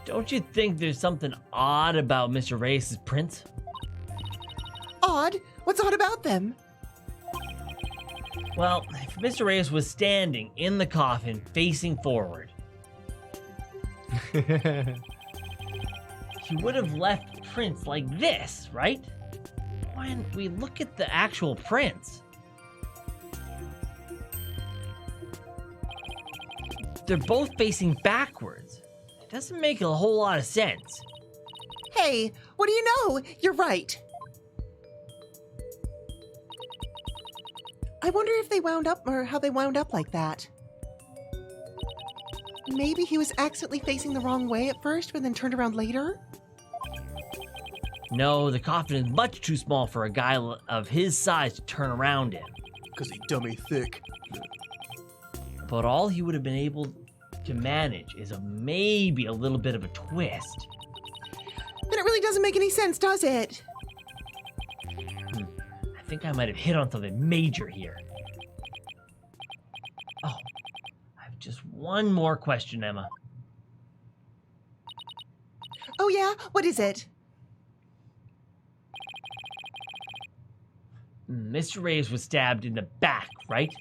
B: Don't you think there's something odd about Mr. Reyes' prints?
D: Odd? What's odd about them?
B: Well, if Mr. Reyes was standing in the coffin facing forward, he would have left prints like this, right? When we look at the actual prints, they're both facing backwards. It doesn't make a whole lot of sense.
D: Hey, what do you know? You're right. I wonder if they wound up, or how they wound up like that. Maybe he was accidentally facing the wrong way at first, but then turned around later?
B: No, the coffin is much too small for a guy of his size to turn around in.
C: Because he dummy thick.
B: But all he would have been able to manage is maybe a little bit of a twist.
D: Then it really doesn't make any sense, does it?
B: I think I might have hit on something major here. Oh, I have just one more question, Emma.
D: Oh yeah? What is it?
B: Mr. Reyes was stabbed in the back, right?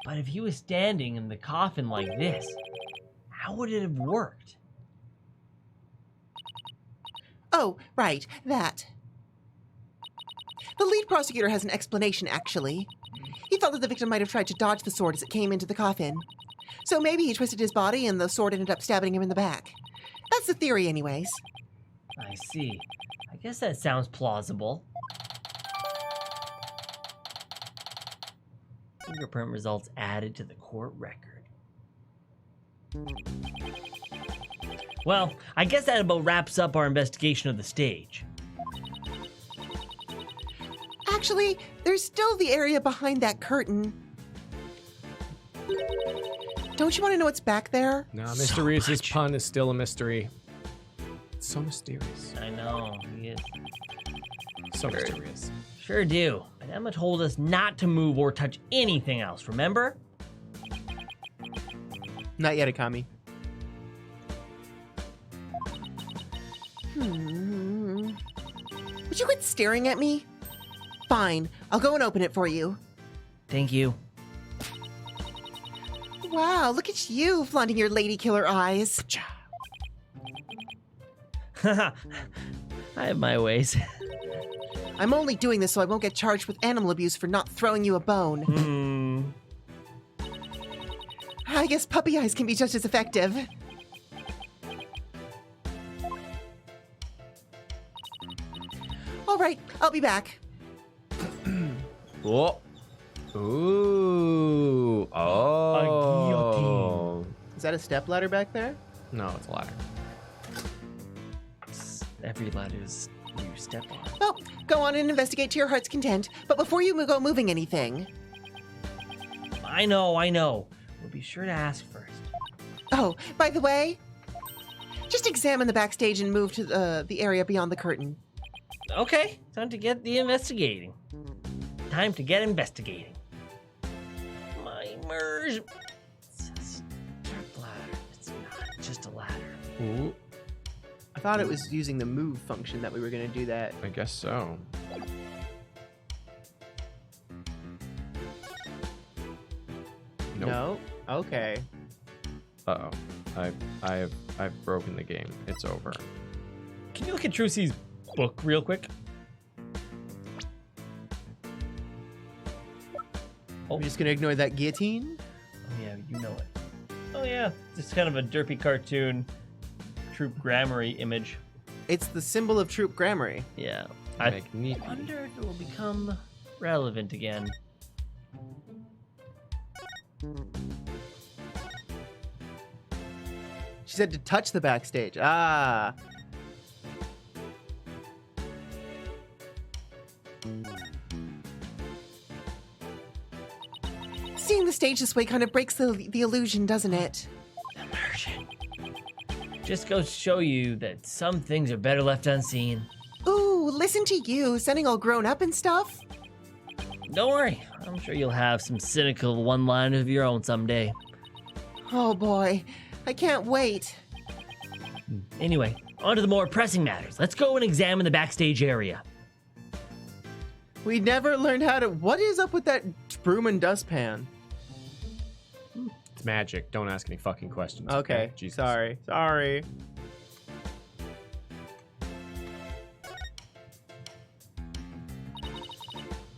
B: But if he was standing in the coffin like this, how would it have worked?
D: Oh, right, that. The lead prosecutor has an explanation, actually. He thought that the victim might have tried to dodge the sword as it came into the coffin. So maybe he twisted his body and the sword ended up stabbing him in the back. That's the theory, anyways.
B: I see. I guess that sounds plausible. Fingerprint results added to the court record. Well, I guess that about wraps up our investigation of the stage.
D: Actually, there's still the area behind that curtain. Don't you want to know what's back there?
A: No,
B: So
A: Mr. Reese's
B: much.
A: pun is still a mystery. It's so mysterious.
B: I know, he is.
A: So mysterious.
B: Sure do. But Emma told us not to move or touch anything else, remember?
C: Not yet, Akami.
D: Would you quit staring at me? Fine, I'll go and open it for you.
B: Thank you.
D: Wow, look at you flaunting your lady killer eyes.
B: I have my ways.
D: I'm only doing this so I won't get charged with animal abuse for not throwing you a bone. I guess puppy eyes can be just as effective. All right, I'll be back.
A: Oh. Ooh. Oh.
C: Is that a stepladder back there?
A: No, it's a ladder.
B: Every ladder is You step on.
D: Well, go on and investigate to your heart's content, but before you go moving anything.
B: I know. We'll be sure to ask first.
D: Oh, by the way, just examine the backstage and move to the area beyond the curtain.
B: Okay, time to get investigating. Time to get investigating. My immersion. It's a step ladder. It's not just a ladder.
A: Ooh,
C: I thought it was using the move function that we were going to do that.
A: I guess so. Nope.
C: No? Okay.
A: Uh-oh. I've broken the game. It's over.
B: Can you look at Trucy's book real quick?
C: We're just going to ignore that guillotine?
B: Oh yeah, you know it. Oh yeah, it's kind of a derpy cartoon, troop grammary image.
C: It's the symbol of troop grammary.
B: Yeah. I
A: Magnifique.
B: wonder if it will become relevant again.
C: She said to touch the backstage. Ah.
D: Seeing the stage this way kind of breaks the illusion, doesn't it?
B: Immersion. Just goes to show you that some things are better left unseen.
D: Ooh, listen to you, sounding all grown up and stuff.
B: Don't worry, I'm sure you'll have some cynical one-liners of your own someday.
D: Oh boy, I can't wait.
B: Anyway, on to the more pressing matters. Let's go and examine the backstage area.
C: We never learned how to... What is up with that broom and dustpan?
A: It's magic. Don't ask any fucking questions.
C: Okay,
A: Jesus.
C: Sorry.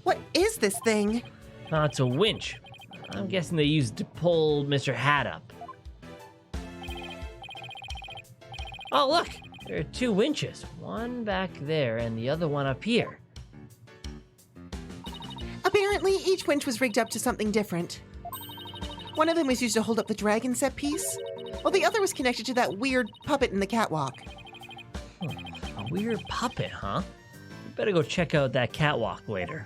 D: What is this thing?
B: Oh, it's a winch. I'm guessing they used it to pull Mr. Hat up. Oh, look! There are two winches. One back there and the other one up here.
D: Apparently, each winch was rigged up to something different. One of them was used to hold up the dragon set piece, while the other was connected to that weird puppet in the catwalk.
B: A weird puppet, huh? We better go check out that catwalk later.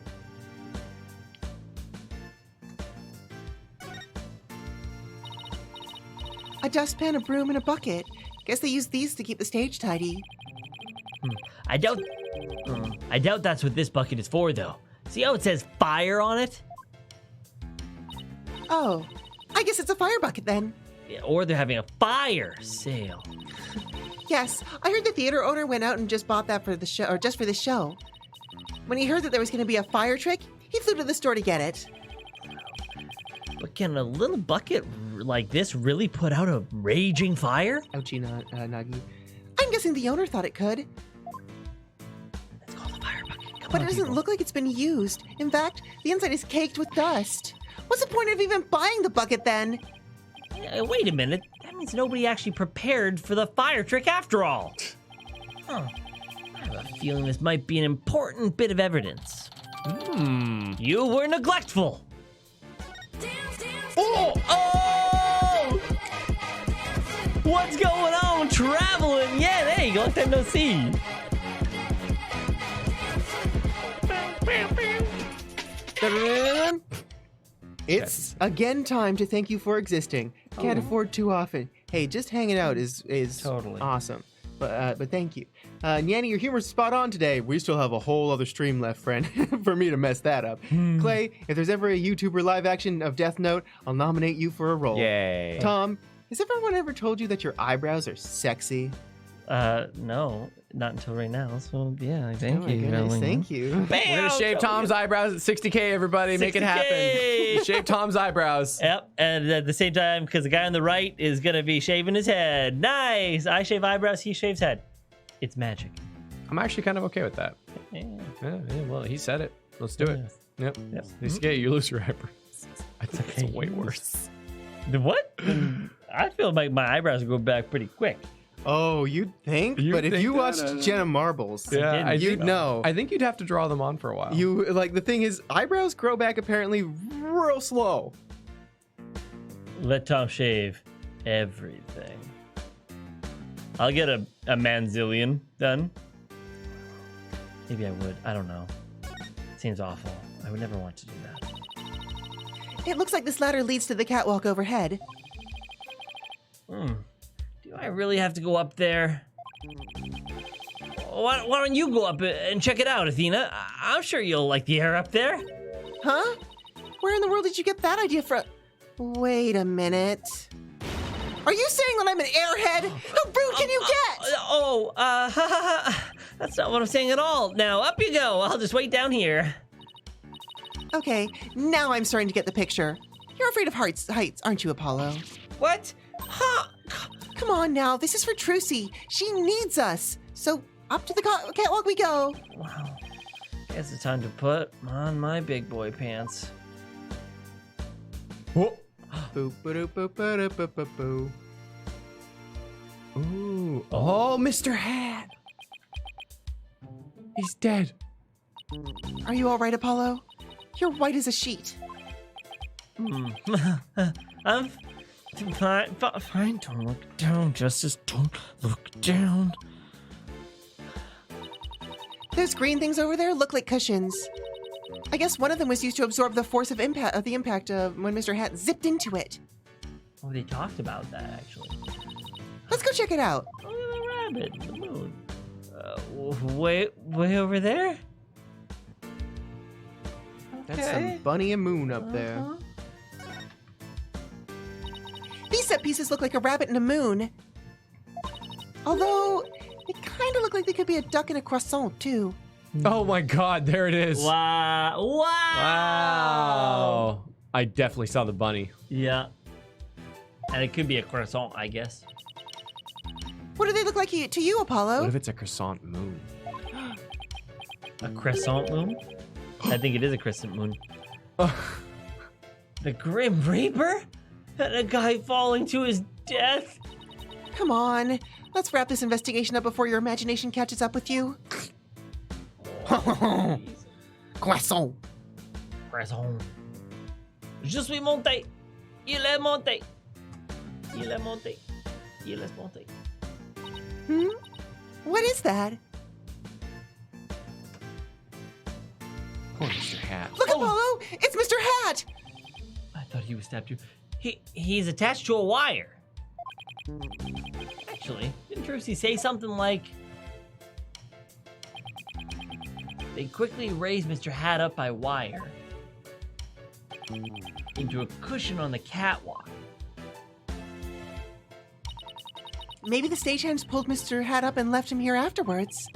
D: A dustpan, a broom, and a bucket. Guess they used these to keep the stage tidy.
B: I doubt that's what this bucket is for, though. See how it says fire on it?
D: Oh, I guess it's a fire bucket then.
B: Yeah, or they're having a fire sale.
D: Yes, I heard the theater owner went out and just bought that for the show, or just for the show. When he heard that there was going to be a fire trick, he flew to the store to get it.
B: But can a little bucket like this really put out a raging fire?
C: Ouchie, Nagi.
D: I'm guessing the owner thought it could,
B: Let's call the fire bucket. Come
D: but
B: on,
D: it doesn't
B: people.
D: look like it's been used. In fact, the inside is caked with dust. What's the point of even buying the bucket then?
B: Wait a minute. That means nobody actually prepared for the fire trick after all. Huh. I have a feeling this might be an important bit of evidence. You were neglectful. Oh! What's going on? Traveling? Yeah, there you go. Long time no see.
C: It's again time to thank you for existing. Can't afford too often. Hey, just hanging out is
B: Totally.
C: awesome. But thank you. Nyanny, your humor's spot on today. We still have a whole other stream left, friend, for me to mess that up. Clay, if there's ever a YouTuber live action of Death Note, I'll nominate you for a role.
A: Yay.
C: Tom, has everyone ever told you that your eyebrows are sexy?
B: No, not until right now. So yeah, thank
C: Oh my
B: you.
C: goodness,
B: Ellen.
C: thank you.
A: We're gonna shave Tom's eyebrows at 60K, everybody. Make it
B: 60K.
A: happen. Shave Tom's eyebrows.
B: Yep, and at the same time, because the guy on the right is gonna be shaving his head. Nice. I shave eyebrows. He shaves head. It's magic.
A: I'm actually kind of okay with that.
B: Yeah.
A: Yeah, well, he said it. Let's do it. Yep.
B: Yep.
A: Skye, you lose your eyebrows. I think
B: okay.
A: it's way worse.
B: The what? I feel like my eyebrows go back pretty quick.
C: Oh, you'd think?
A: You'd
C: but if
A: think
C: you
A: that,
C: watched Jenna Marbles,
A: Yeah,
C: you'd know.
A: I think you'd have to draw them on for a while.
C: You like the thing is, eyebrows grow back apparently real slow.
B: Let Tom shave everything. I'll get a manzillion done. Maybe I would. I don't know. Seems awful. I would never want to do that.
D: It looks like this ladder leads to the catwalk overhead.
B: Do I really have to go up there? Why don't you go up and check it out, Athena? I'm sure you'll like the air up there.
D: Huh? Where in the world did you get that idea from? Wait a minute. Are you saying that I'm an airhead? How rude can you get?
B: That's not what I'm saying at all. Now, up you go. I'll just wait down here.
D: Okay, now I'm starting to get the picture. You're afraid of heights, aren't you, Apollo?
B: What? Huh?
D: Come on now, this is for Trucy. She needs us. So up to the catwalk we go.
B: Wow. Guess it's time to put on my big boy pants.
A: Whoa.
C: Boop, ba-doop, boop, ba-doop, boop, boop, boo.
A: Ooh. Oh, Mr. Hat. He's dead.
D: Are you all right, Apollo? You're white as a sheet.
B: I'm fine. Don't look down, Justice. Don't look down.
D: Those green things over there look like cushions. I guess one of them was used to absorb the force of the impact when Mr. Hat zipped into it.
B: Oh, they talked about that, actually.
D: Let's go check it out.
B: Oh, the rabbit, the moon. Way over there?
C: That's some bunny and moon up there.
D: These set pieces look like a rabbit and a moon. Although, they kind of look like they could be a duck and a croissant, too.
A: Oh my God, there it is.
B: Wow.
A: Wow. I definitely saw the bunny.
B: Yeah. And it could be a croissant, I guess.
D: What do they look like to you, Apollo?
A: What if it's a croissant moon?
B: A crescent moon? I think it is a crescent moon. The Grim Reaper? And a guy falling to his death?
D: Come on, let's wrap this investigation up before your imagination catches up with you. Croissant.
B: Croissant. Je suis monté. Il est monté. Il est monté. Il est monté.
D: What is that?
A: Poor Mr. Hat.
D: Look, Apollo! It's Mr. Hat!
B: I thought he was stabbed too. He's attached to a wire. Actually, didn't Trucy say something like, they quickly raised Mr. Hat up by wire into a cushion on the catwalk.
D: Maybe the stagehands pulled Mr. Hat up and left him here afterwards.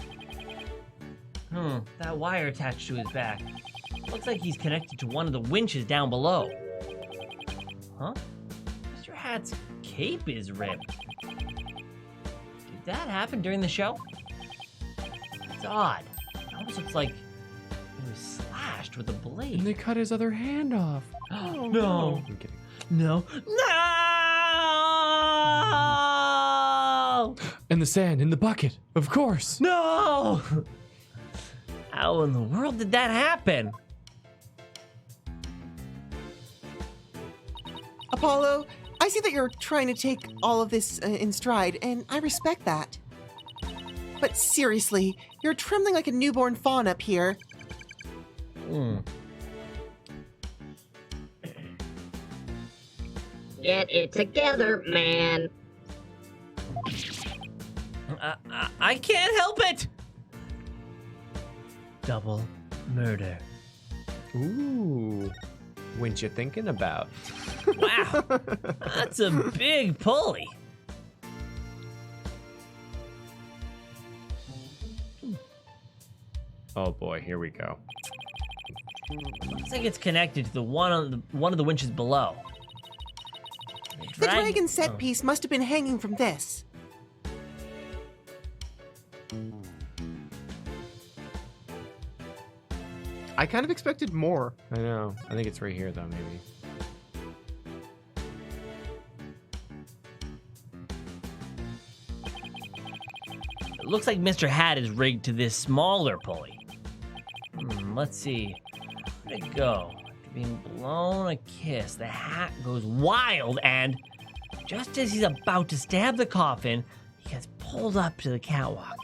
B: That wire attached to his back. Looks like he's connected to one of the winches down below. Huh? Mr. Hat's cape is ripped. Did that happen during the show? It's odd. It almost looks like he was slashed with a blade.
A: And they cut his other hand off.
B: Oh, no.
A: I'm kidding.
B: No. No!
A: In the sand, in the bucket, of course.
B: No! How in the world did that happen?
D: Apollo, I see that you're trying to take all of this in stride, and I respect that. But seriously, you're trembling like a newborn fawn up here.
E: Get it together, man.
B: I can't help it! Double murder.
A: Ooh. What you thinking about?
B: Wow, that's a big pulley.
A: Oh boy, here we go.
B: Looks like it's connected to the one of the winches below.
D: The dragon set piece must have been hanging from this.
C: I kind of expected more.
A: I know. I think it's right here, though, maybe.
B: It looks like Mr. Hat is rigged to this smaller pulley. Let's see. Where'd it go? After being blown a kiss, the hat goes wild, and just as he's about to stab the coffin, he gets pulled up to the catwalk.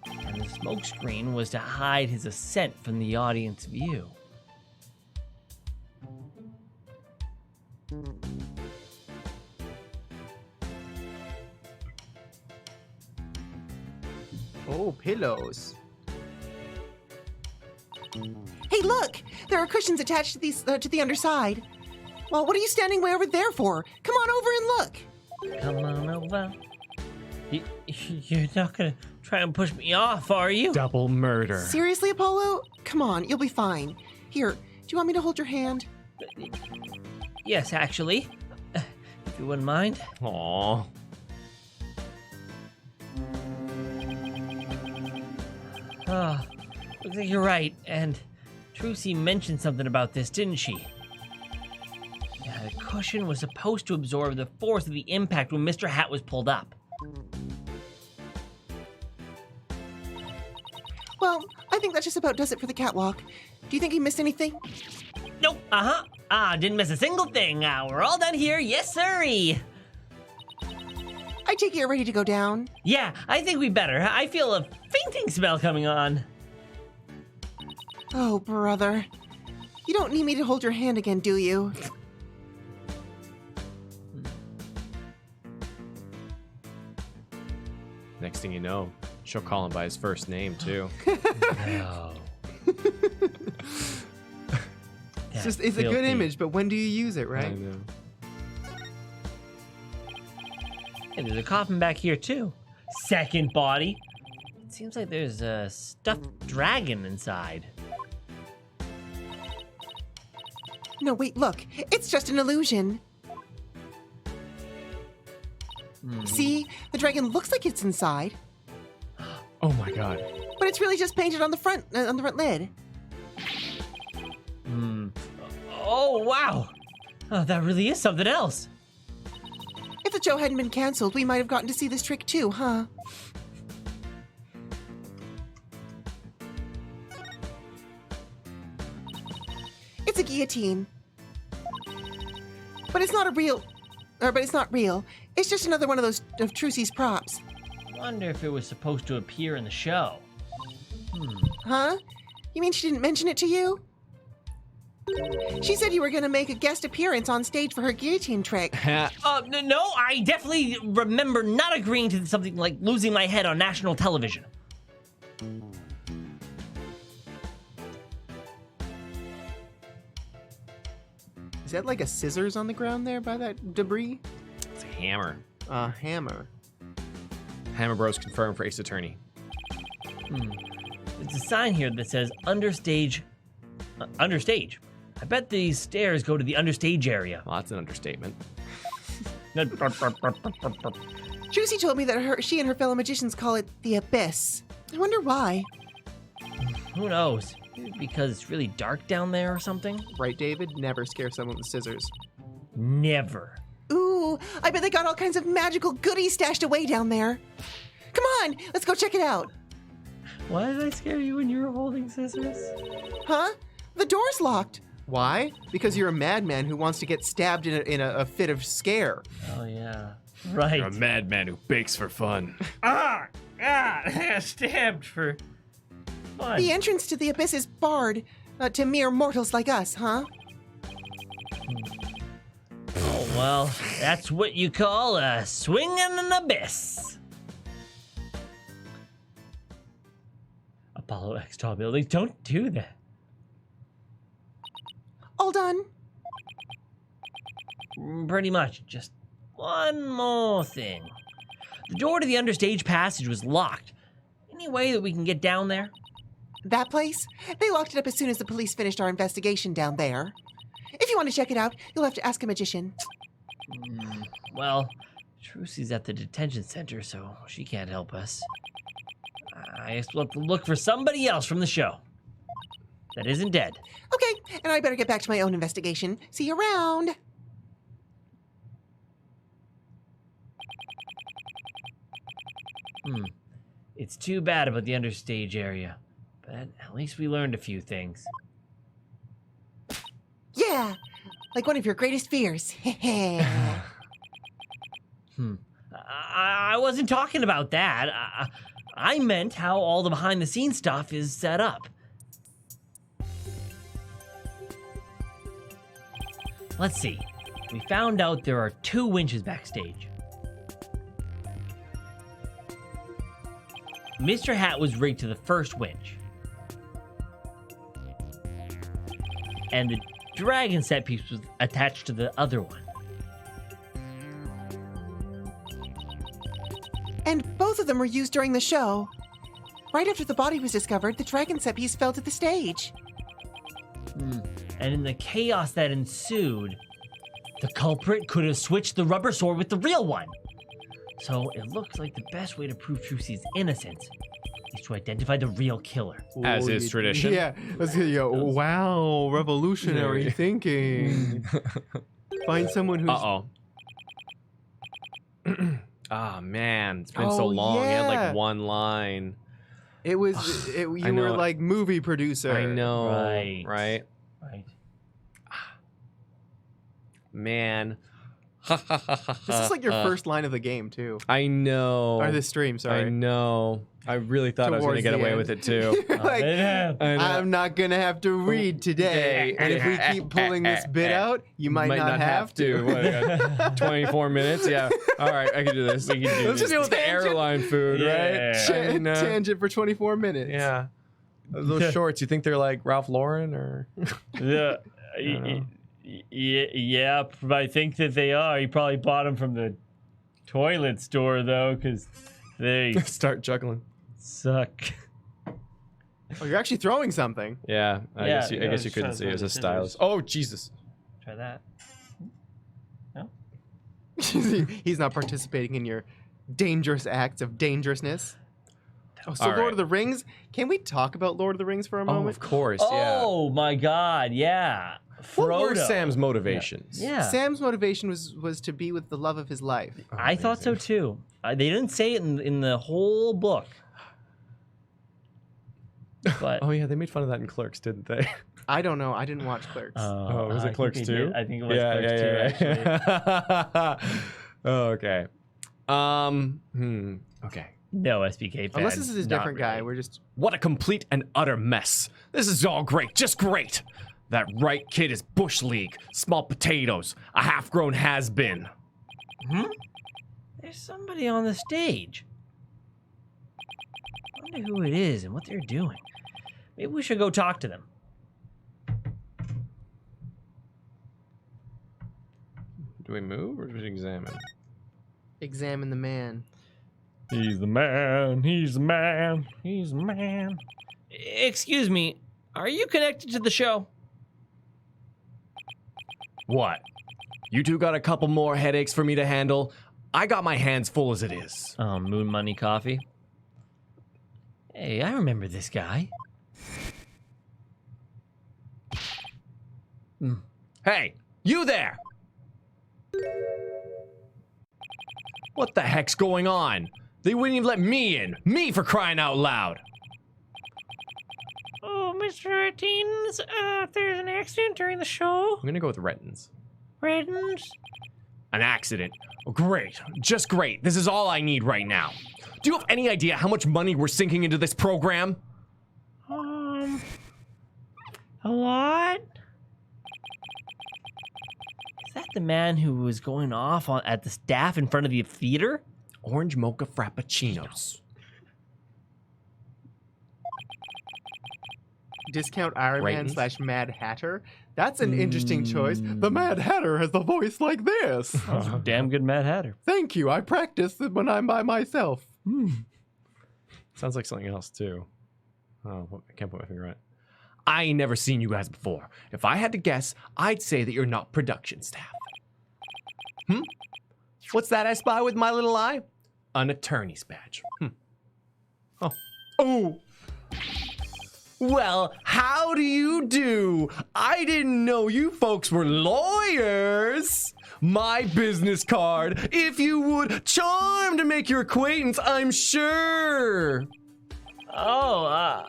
B: And And the smokescreen was to hide his ascent from the audience view.
C: Oh, pillows.
D: Hey, look! There are cushions attached to these to the underside. Well, what are you standing way over there for? Come on over and look.
B: Come on over. You're not gonna try and push me off, are you?
A: Double murder.
D: Seriously, Apollo? Come on, you'll be fine. Here, do you want me to hold your hand?
B: Yes, actually. If you wouldn't mind.
A: Aw.
B: Ah, looks like you're right. And Trucy mentioned something about this, didn't she? Yeah, the cushion was supposed to absorb the force of the impact when Mr. Hat was pulled up.
D: Well, I think that just about does it for the catwalk. Do you think he missed anything?
B: Nope. Didn't miss a single thing. We're all done here. Yes, sirree.
D: I take it you're ready to go down.
B: Yeah, I think we better. I feel a fainting spell coming on.
D: Oh, brother. You don't need me to hold your hand again, do you?
A: Next thing you know, she'll call him by his first name, too.
B: No.
C: It's a good image, but when do you use it,
A: I
C: right?
A: know.
B: And there's a coffin back here, too. Second body. It seems like there's a stuffed dragon inside.
D: No, wait, look. It's just an illusion. See? The dragon looks like it's inside,
A: Oh my god.
D: but it's really just painted on the front lid.
B: Oh, wow. Oh, that really is something else.
D: If the show hadn't been canceled, we might have gotten to see this trick too, huh? It's a guillotine. But it's not real. It's just another one of those of Trucy's props.
B: Wonder if it was supposed to appear in the show.
D: Huh? You mean she didn't mention it to you? She said you were gonna make a guest appearance on stage for her guillotine trick.
B: No, I definitely remember not agreeing to something like losing my head on national television.
C: Is that like a scissors on the ground there by that debris?
A: It's a hammer.
C: A hammer.
A: Hammer Bros confirmed for Ace Attorney.
B: There's a sign here that says understage. Understage. I bet these stairs go to the understage area.
A: Well, that's an understatement.
D: Trucy told me that she and her fellow magicians call it the abyss. I wonder why.
B: Who knows? Maybe because it's really dark down there or something?
C: Right, David? Never scare someone with scissors.
B: Never.
D: Ooh, I bet they got all kinds of magical goodies stashed away down there. Come on, let's go check it out.
B: Why did I scare you when you were holding scissors?
D: Huh? The door's locked.
C: Why? Because you're a madman who wants to get stabbed in a fit of scare.
B: Oh, yeah. Right.
A: You're a madman who bakes for fun.
B: Stabbed for fun.
D: The entrance to the abyss is barred to mere mortals like us, huh?
B: Oh, well, that's what you call a swing in an abyss. Apollo X tall buildings, don't do that.
D: All done.
B: Pretty much. Just one more thing. The door to the understage passage was locked. Any way that we can get down there?
D: That place? They locked it up as soon as the police finished our investigation down there. If you want to check it out, you'll have to ask a magician.
B: Well, Trucy's at the detention center, so she can't help us. I guess we'll have to look for somebody else from the show that isn't dead.
D: Okay, and I better get back to my own investigation. See you around.
B: It's too bad about the understage area, but at least we learned a few things.
D: Yeah, like one of your greatest fears.
B: I wasn't talking about that. I meant how all the behind-the-scenes stuff is set up. Let's see. We found out there are 2 winches backstage. Mr. Hat was rigged to the first winch. And the dragon set piece was attached to the other one.
D: And both of them were used during the show. Right after the body was discovered, the dragon set piece fell to the stage.
B: And in the chaos that ensued, the culprit could have switched the rubber sword with the real one. So it looks like the best way to prove Trucy's innocence is to identify the real killer.
A: As is tradition.
C: Yeah. Let's go. Wow, revolutionary thinking. Find someone who's.
A: Uh-oh. Ah, man. It's been so
C: Oh,
A: long. He had
C: yeah.
A: like one line.
C: It was. You
A: I know
C: were
A: it.
C: like movie producer.
A: I know.
B: Right.
A: Right?
B: Right.
A: Man.
C: This is like your first line of the game too,
A: I know.
C: or the stream. Sorry.
A: I know. I really thought I was going to
C: Towards
A: get
C: the
A: away
C: end.
A: with it too.
C: Like,
A: I know.
C: I'm not gonna have to read today, and if we keep pulling this bit out, you might not have to.
A: What, I got 24 minutes? Yeah. All right, I can do this.
B: We can do
A: Let's
B: this.
A: just deal with the
C: Tangent.
A: airline food,
B: Yeah.
A: right? I mean,
C: Tangent for 24 minutes.
A: yeah. Those shorts, you think they're like Ralph Lauren or?
B: Yeah.
A: know.
B: Yeah, I think that they are. You probably bought them from the toilet store, though, because they
A: Start juggling.
B: suck.
C: Oh, you're actually throwing something.
A: Yeah, I
B: Yeah,
A: guess you,
B: yeah,
A: I
B: I
A: guess
B: was
A: you
B: trying
A: couldn't
B: to
A: see
B: throw
A: it as
B: the
A: a
B: scissors.
A: stylus. Oh Jesus!
B: Try that.
C: He's not participating in your dangerous acts of dangerousness. Oh, so
A: All
C: Lord
A: right.
C: of the Rings. Can we talk about Lord of the Rings for a
A: Oh,
C: moment?
A: of course. Yeah.
B: Oh my God! Yeah.
A: What were
B: Frodo.
A: Sam's motivations?
B: Yeah.
C: Sam's motivation was to be with the love of his life.
B: I thought so too. They didn't say it in the whole book. But
A: Oh yeah, they made fun of that in Clerks, didn't they?
C: I don't know. I didn't watch Clerks.
A: Oh, was
B: I
A: it
B: think
A: Clerks
B: they
A: 2?
B: did. I think it was Clerks 2, actually.
A: Oh, okay. Okay.
B: No SBK fan.
C: Unless this is a
B: not
C: different guy.
B: really.
C: We're just.
A: What a complete and utter mess. This is all great, just great. That right kid is Bush League, small potatoes, a half-grown has-been.
B: There's somebody on the stage. I wonder who it is and what they're doing. Maybe we should go talk to them.
A: Do we move or do we examine?
C: Examine the man.
B: He's the man. He's the man. He's the man. Excuse me. Are you connected to the show?
A: What? You two got a couple more headaches for me to handle? I got my hands full as it is.
B: Moon Money Coffee. Hey, I remember this guy.
A: Hey, you there! What the heck's going on? They wouldn't even let me in. Me for crying out loud.
B: Oh, Mr. Teens, there's an accident during the show.
A: I'm gonna go with Rettins.
B: Reddens?
A: An accident. Oh, great. Just great. This is all I need right now. Do you have any idea how much money we're sinking into this program?
B: A lot? Is that the man who was going off at the staff in front of the theater?
A: Orange mocha frappuccinos.
C: Discount Iron Man
A: Ratings?
C: / Mad Hatter. That's an interesting choice. The Mad Hatter has a voice like this.
B: Damn good Mad Hatter.
C: Thank you. I practice it when I'm by myself.
A: Sounds like something else, too. Oh, I can't put my finger on it. I ain't never seen you guys before. If I had to guess, I'd say that you're not production staff. What's that I spy with my little eye? An attorney's badge. Oh. Oh! Well, how do you do? I didn't know you folks were lawyers. My business card, if you would, charmed to make your acquaintance, I'm sure.
B: Oh,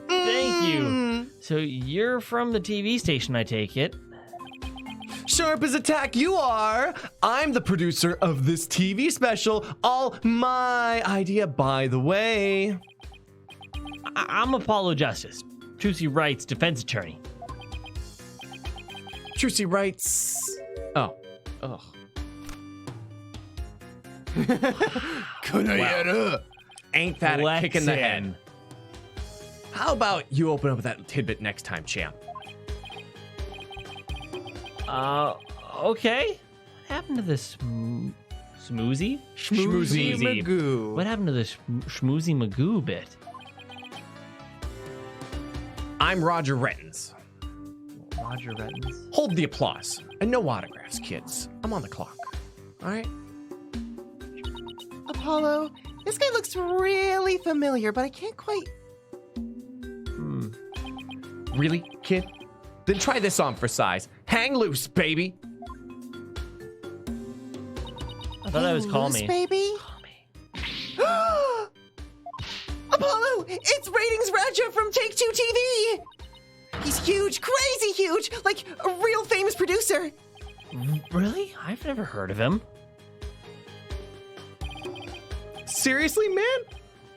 B: thank you. So you're from the TV station, I take it.
A: sharp as a tack you are. I'm the producer of this TV special. All my idea, by the way.
B: I'm Apollo Justice, Trucy Wright's defense attorney.
A: Trucy writes. Oh. Ugh. Ain't that a kick in the head? How about you open up with that tidbit next time, champ?
B: Okay. What happened to this smoozy?
C: Schmoozy Magoo.
B: What happened to this schmoozy Magoo bit?
A: I'm Roger Rettins.
B: Roger Rettins?
A: Hold the applause. And no autographs, kids. I'm on the clock. All right?
D: Apollo, this guy looks really familiar, but I can't quite.
A: Really, kid? Then try this on for size. Hang loose, baby.
B: I thought that was Call
D: Loose,
B: Me.
D: baby. Apollo, it's Ratings Raja from Take Two TV. He's huge, crazy huge, like a real famous producer.
B: Really? I've never heard of him.
A: Seriously, man?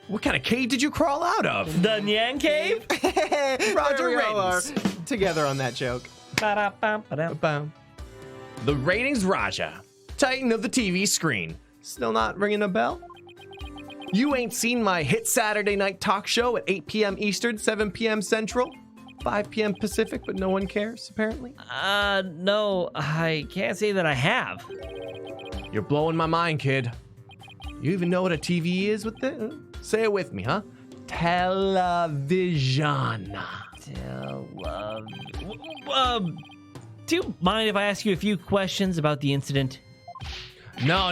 A: What kind of cave did you crawl out of?
B: The NyanCave?
A: Roger
C: There we all are
A: Rettins.
C: together on that joke.
B: Ba-da-ba-ba-da.
A: Bam. The Ratings Raja, Titan of the TV screen. Still not ringing a bell? You ain't seen my hit Saturday night talk show at 8 p.m. Eastern, 7 p.m. Central, 5 p.m. Pacific, but no one cares, apparently?
B: No, I can't say that I have.
A: You're blowing my mind, kid. You even know what a TV is with it? Say it with me, huh? Television.
B: Do you mind if I ask you a few questions about the incident?
A: No.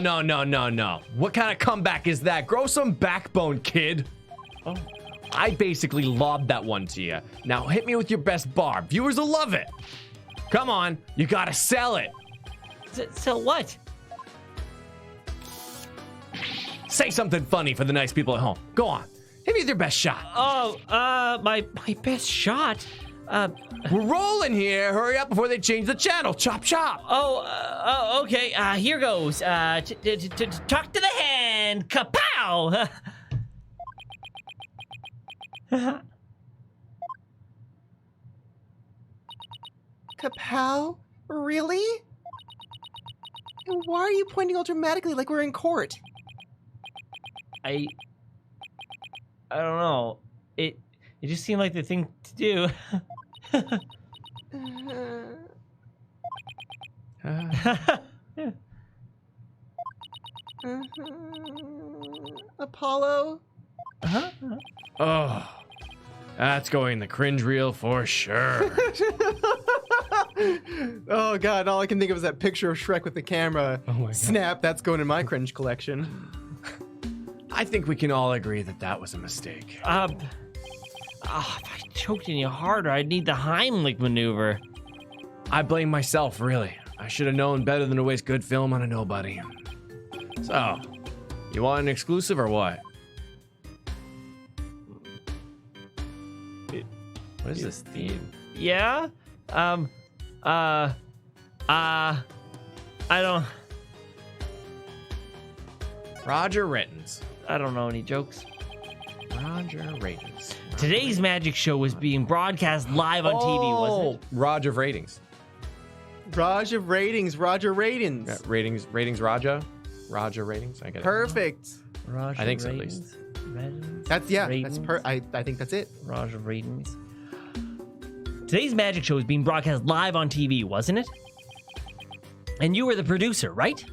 A: What kind of comeback is that? Grow some backbone, kid. Oh. I basically lobbed that one to you. Now hit me with your best bar. Viewers will love it. Come on, you gotta sell it.
B: So what?
A: Say something funny for the nice people at home. Go on. Hit me with your best shot.
B: My best shot?
A: We're rolling here. Hurry up before they change the channel. Chop, chop.
B: Okay, here goes. Talk to the hand. Kapow!
D: Kapow? Really? And why are you pointing all dramatically like we're in court?
B: I don't know. It just seemed like the thing to do.
D: Apollo?
A: Oh, that's going in the cringe reel for sure.
C: Oh god, all I can think of is that picture of Shrek with the camera.
A: Oh my God.
C: Snap, that's going in my cringe collection.
A: I think we can all agree that that was a mistake.
B: If I choked any harder, I'd need the Heimlich maneuver.
A: I blame myself, really. I should have known better than to waste good film on a nobody. So, you want an exclusive or what? What is this theme?
B: Yeah? I don't know any jokes.
A: Roger Ratings.
B: Today's magic show was being broadcast live on TV, wasn't it?
A: Roger of Ratings.
C: Raj of Ratings, Roger Ratings.
A: Yeah, ratings Raja? Roger Ratings? I get it.
C: Perfect.
B: Roger
A: I think so, at
B: Ratings. Ratings.
C: That's
B: Ratings.
C: I think that's it.
B: Roger Ratings. Today's magic show is being broadcast live on TV, wasn't it? And you were the producer, right?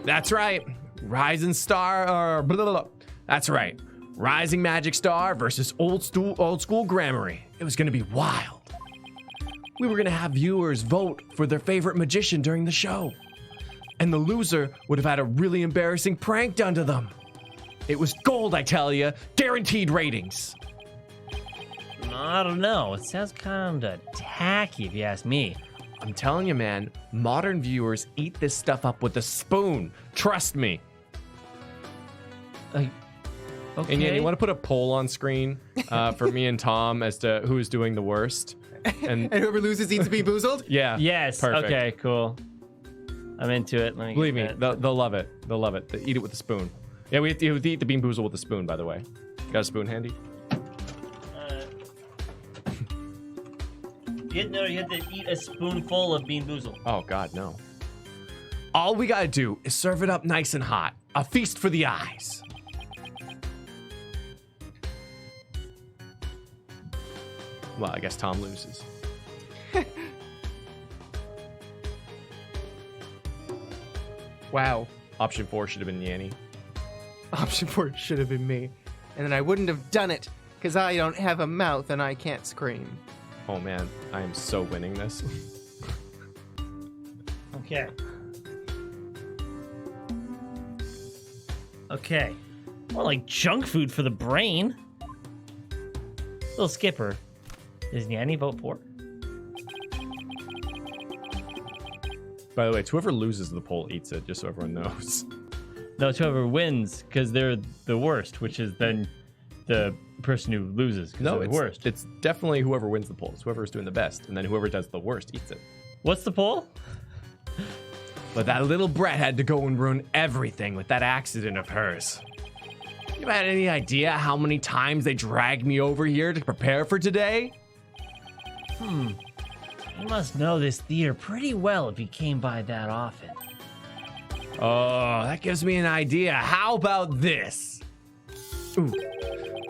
A: That's right. Rising Star, or blah, blah, blah. That's right. Rising Magic Star versus old school Grammary. It was going to be wild. We were going to have viewers vote for their favorite magician during the show. And the loser would have had a really embarrassing prank done to them. It was gold, I tell you. Guaranteed ratings.
B: I don't know. It sounds kind of tacky, if you ask me.
A: I'm telling you, man, modern viewers eat this stuff up with a spoon. Trust me.
B: Okay.
A: And yeah, you want to put a poll on screen for me and Tom as to who's doing the worst? And
C: And whoever loses eats Bean Boozled?
A: yeah.
B: Yes.
A: Perfect.
B: Okay, cool. I'm into it. Let
A: Believe me,
B: get that.
A: they'll love it. They'll love it. They eat it with a spoon. Yeah, we have to eat the Bean Boozle with a spoon, by the way. Got a spoon handy?
B: You had to eat a spoonful of Bean Boozle.
A: Oh, God, no. All we gotta do is serve it up nice and hot. A feast for the eyes. Well, I guess Tom loses.
C: Wow.
A: Option 4 should have been Yanny.
C: Option 4 should have been me. And then I wouldn't have done it, because I don't have a mouth and I can't scream.
A: Oh, man. I am so winning this.
B: Okay. Okay. More like junk food for the brain. Little Skipper. Does Nyanny vote for?
A: By the way, it's whoever loses the poll eats it, just so everyone knows.
B: No, it's whoever wins, because they're the worst, which is then the person who loses, because
A: No,
B: they're the worst.
A: it's definitely whoever wins the poll. It's whoever's doing the best, and then whoever does the worst eats it.
B: What's the poll?
A: But that little brat had to go and ruin everything with that accident of hers. You had any idea how many times they dragged me over here to prepare for today?
B: You must know this theater pretty well if you came by that often.
A: Oh, that gives me an idea. How about this? Ooh.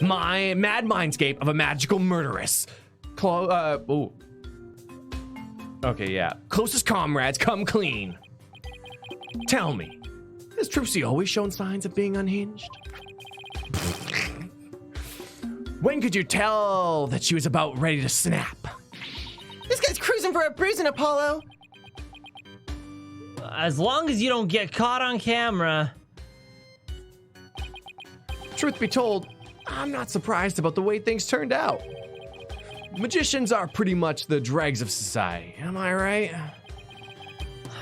A: My mad mindscape of a magical murderess. Ooh. Okay, yeah. Closest comrades come clean. Tell me, has Trucy always shown signs of being unhinged? When could you tell that she was about ready to snap?
C: This guy's cruising for a bruising, Apollo.
B: As long as you don't get caught on camera.
A: Truth be told, I'm not surprised about the way things turned out. Magicians are pretty much the dregs of society, am I right?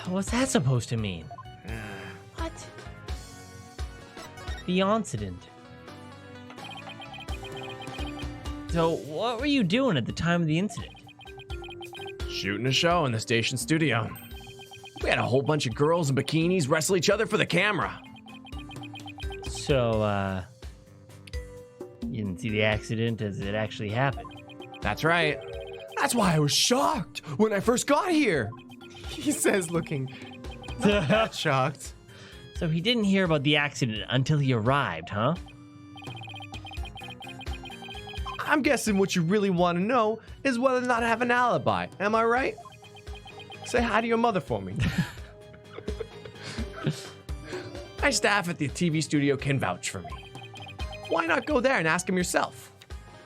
B: What's that supposed to mean? What? The incident. So, what were you doing at the time of the incident?
A: Shooting a show in the station studio. We had a whole bunch of girls in bikinis wrestle each other for the camera.
B: So, you didn't see the accident as it actually happened?
A: That's right. That's why I was shocked when I first got here.
C: He says, looking not that shocked.
B: So he didn't hear about the accident until he arrived, huh?
A: I'm guessing what you really want to know is whether or not I have an alibi. Am I right? Say hi to your mother for me. My staff at the TV studio can vouch for me. Why not go there and ask them yourself?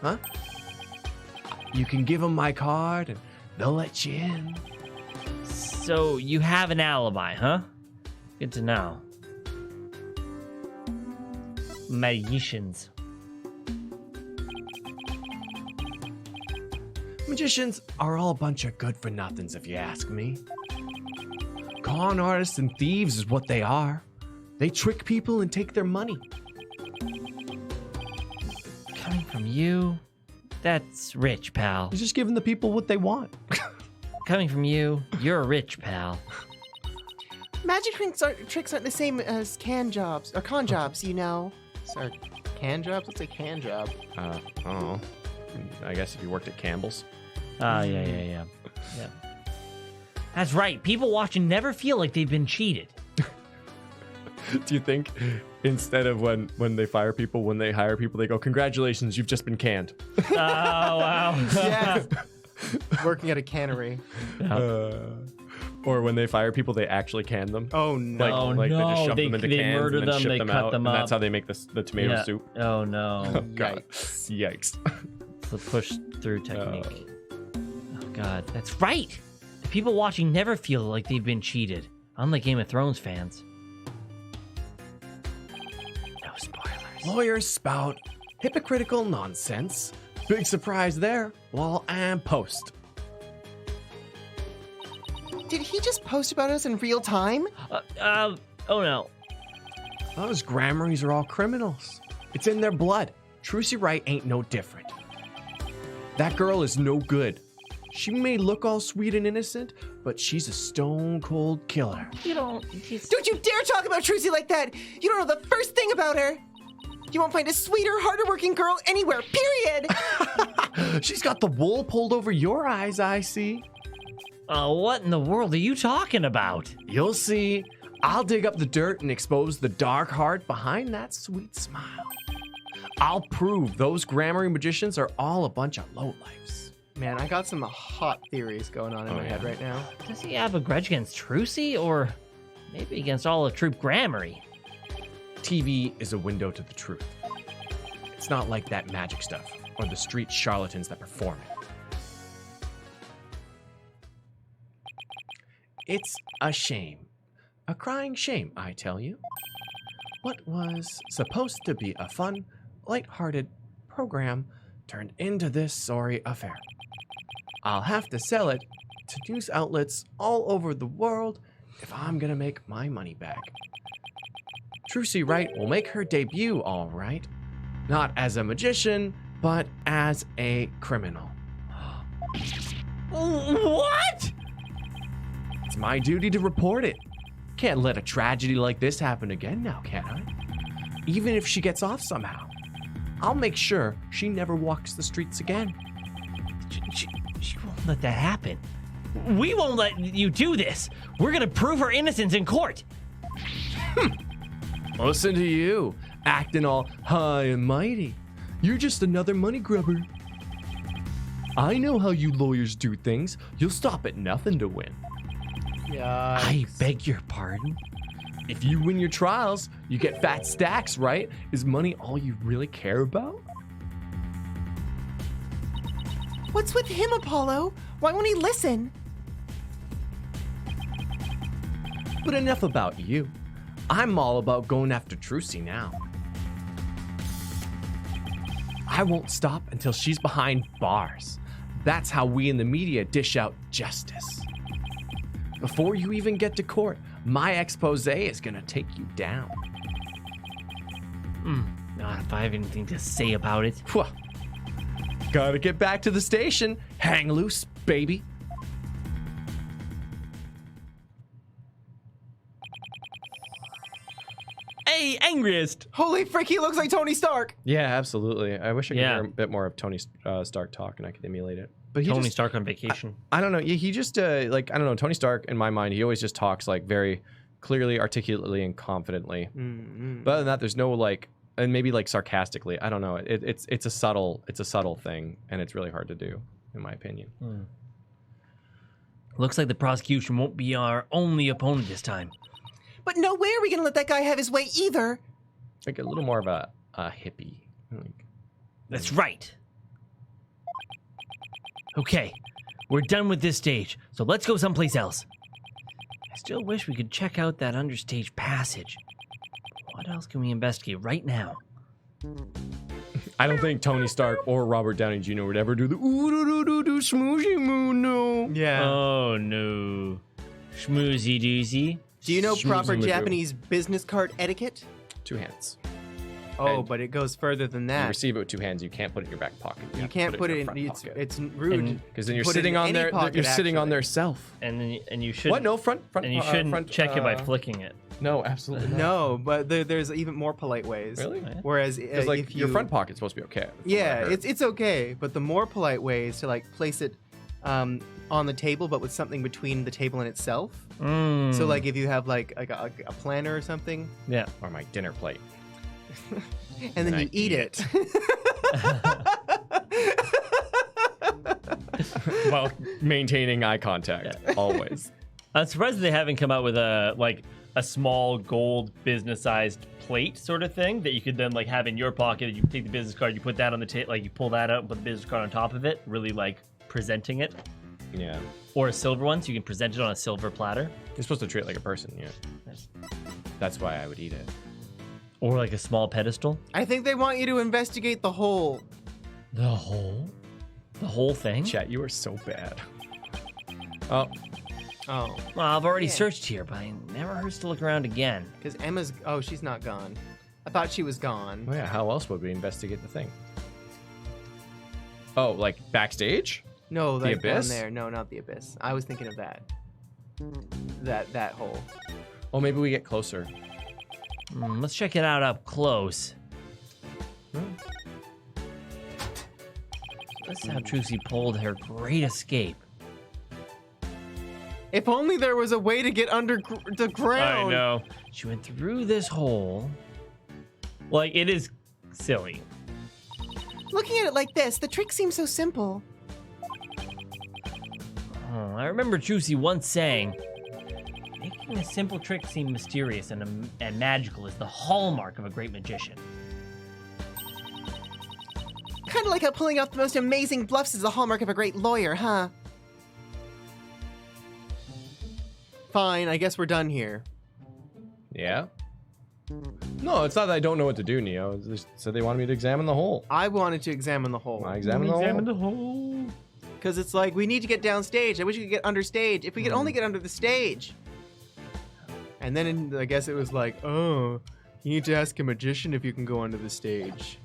A: Huh? You can give them my card and they'll let you in.
B: So you have an alibi, huh? Good to know. Magicians.
A: Magicians are all a bunch of good-for-nothings, if you ask me. Con artists and thieves is what they are. They trick people and take their money.
B: Coming from you, that's rich, pal.
A: You're just giving the people what they want.
B: Coming from you, you're rich, pal.
C: Magic tricks aren't the same as con jobs, you know. Sorry, can jobs? What's a can job?
A: I don't know. I guess if you worked at Campbell's.
B: Yeah. That's right. People watching never feel like they've been cheated.
A: Do you think instead of when they fire people, when they hire people, they go, "Congratulations, you've just been canned."
B: Oh, wow.
C: Yeah. Working at a cannery.
A: Or when they fire people, they actually can them.
C: Oh no.
A: Like they just
B: no.
A: shove them into
B: They
A: cans
B: murder
A: and then
B: them,
A: ship
B: they
A: them
B: cut
A: out,
B: them
A: and that's
B: up.
A: how they make the tomato
B: Yeah.
A: soup.
B: Oh, no.
A: Oh, God.
C: Yikes.
A: Yikes.
B: It's the push-through technique. Oh, God. That's right. The people watching never feel like they've been cheated. Unlike Game of Thrones fans. No spoilers.
A: Lawyers spout hypocritical nonsense. Big surprise there. Wall and post.
C: Did he just post about us in real time?
B: Oh, no.
A: Those Grammarys are all criminals. It's in their blood. Trucy Wright ain't no different. That girl is no good. She may look all sweet and innocent, but she's a stone cold killer.
B: You don't.
D: Don't you dare talk about Trucy like that! You don't know the first thing about her! You won't find a sweeter, harder working girl anywhere, period!
A: She's got the wool pulled over your eyes, I see.
B: What in the world are you talking about?
A: You'll see. I'll dig up the dirt and expose the dark heart behind that sweet smile. I'll prove those grammar magicians are all a bunch of lowlifes.
C: Man, I got some hot theories going on in my head right now.
B: Does he have a grudge against Trucy, or maybe against all of Troop Grammary?
A: TV is a window to the truth. It's not like that magic stuff or the street charlatans that perform it. It's a shame. A crying shame, I tell you. What was supposed to be a fun, light-hearted program turned into this sorry affair. I'll have to sell it to news outlets all over the world if I'm gonna make my money back. Trucy Wright will make her debut, all right. Not as a magician, but as a criminal.
B: What?
A: It's my duty to report it. Can't let a tragedy like this happen again now, can I? Even if she gets off somehow, I'll make sure she never walks the streets again.
B: She won't let that happen. We won't let you do this. We're gonna prove her innocence in court.
A: Listen to you, acting all high and mighty. You're just another money grubber. I know how you lawyers do things. You'll stop at nothing to win.
C: Yeah.
B: I beg your pardon?
A: If you win your trials, you get fat stacks, right? Is money all you really care about?
D: What's with him, Apollo? Why won't he listen?
A: But enough about you. I'm all about going after Trucy now. I won't stop until she's behind bars. That's how we in the media dish out justice. Before you even get to court, my expose is gonna take you down.
B: Not if I have anything to say about it.
A: Phew. Gotta get back to the station. Hang loose, baby.
B: Hey, angriest!
C: Holy frick, he looks like Tony Stark!
A: Yeah, absolutely. I wish I could
B: Yeah.
A: hear a bit more of Tony Stark talk and I could emulate it. But he
B: Tony
A: just,
B: Stark on vacation.
A: I don't know. He just like I don't know. Tony Stark in my mind, he always just talks like very clearly, articulately, and confidently. But other than that, there's no like, and maybe like sarcastically. I don't know. It's a subtle thing, and it's really hard to do, in my opinion.
B: Looks like the prosecution won't be our only opponent this time.
D: But no way are we gonna let that guy have his way either.
A: Like a little more of a hippie. Like,
B: That's right. Okay, we're done with this stage, so let's go someplace else. I still wish we could check out that understage passage. What else can we investigate right now?
A: I don't think Tony Stark or Robert Downey Jr. would ever do the ooh-doo-doo-doo smoozy moo no.
C: Yeah.
B: Oh no. Schmoozy doozy.
C: Do you know proper
A: Schmoozing
C: Japanese business card etiquette?
A: 2 hands.
C: Oh,
A: And
C: but it goes further than
A: You
C: that.
A: receive it with 2 hands. You can't put it in your back pocket.
C: You can't put it
A: your
C: in.
A: front
C: It's,
A: pocket.
C: it's rude.
A: Because then you're
C: put it
A: sitting
C: in
A: on
C: any
A: there.
C: pocket,
A: You're sitting on
C: actually.
A: their self.
B: And you should
A: What? No front.
B: and you shouldn't
A: front,
B: check it by flicking it.
A: No, absolutely not.
C: No, but there's even more polite ways.
A: Really?
C: Whereas
A: Because like
C: if you,
A: your front pocket's supposed to be okay. from what I
C: yeah,
A: heard.
C: it's okay. But the more polite way is to like place it on the table, but with something between the table and itself. So like if you have like a planner or something,
B: yeah.
A: or my dinner plate.
C: and then
A: And
C: you
A: I
C: eat
A: eat
C: it.
A: While maintaining eye contact, always.
B: I'm surprised they haven't come out with a small gold business-sized plate sort of thing that you could then like have in your pocket. You take the business card, you put that on the table, like you pull that out and put the business card on top of it, really like presenting it.
A: Yeah.
B: Or a silver one, so you can present it on a silver platter.
A: You're supposed to treat it like a person, yeah. That's why I would eat it.
B: Or like a small pedestal.
C: I think they want you to investigate the whole.
B: The whole thing?
A: Chat, you are so bad. Oh,
C: Oh,
B: Well, I've already
C: Yeah.
B: searched here, but it never hurts to look around again.
C: because Emma's. Oh, she's not gone. I thought she was gone.
A: well, yeah, how else would we investigate the thing? Oh, like backstage?
C: No,
A: The
C: like down
A: abyss?
C: there. No, not the abyss. I was thinking of that. That hole.
A: Oh, maybe we get closer.
B: Let's check it out up close. Let's see how Trucy pulled her great escape.
C: If only there was a way to get under the ground.
B: I know. She went through this hole. Like, it is silly.
D: Looking at it like this, the trick seems so simple.
B: Oh, I remember Trucy once saying, making a simple trick seem mysterious and magical is the hallmark of a great magician.
D: Kind of like how pulling off the most amazing bluffs is the hallmark of a great lawyer, huh?
C: Fine, I guess we're done here.
A: Yeah? No, it's not that I don't know what to do, Neo. It's just said they wanted me to examine the hole.
C: I wanted to examine the hole.
A: I examined the hole.
B: the hole.
C: Because it's like, we need to get downstage. I wish we could get under stage. If we could only get under the stage. And then I guess it was like, oh, you need to ask a magician if you can go under the stage.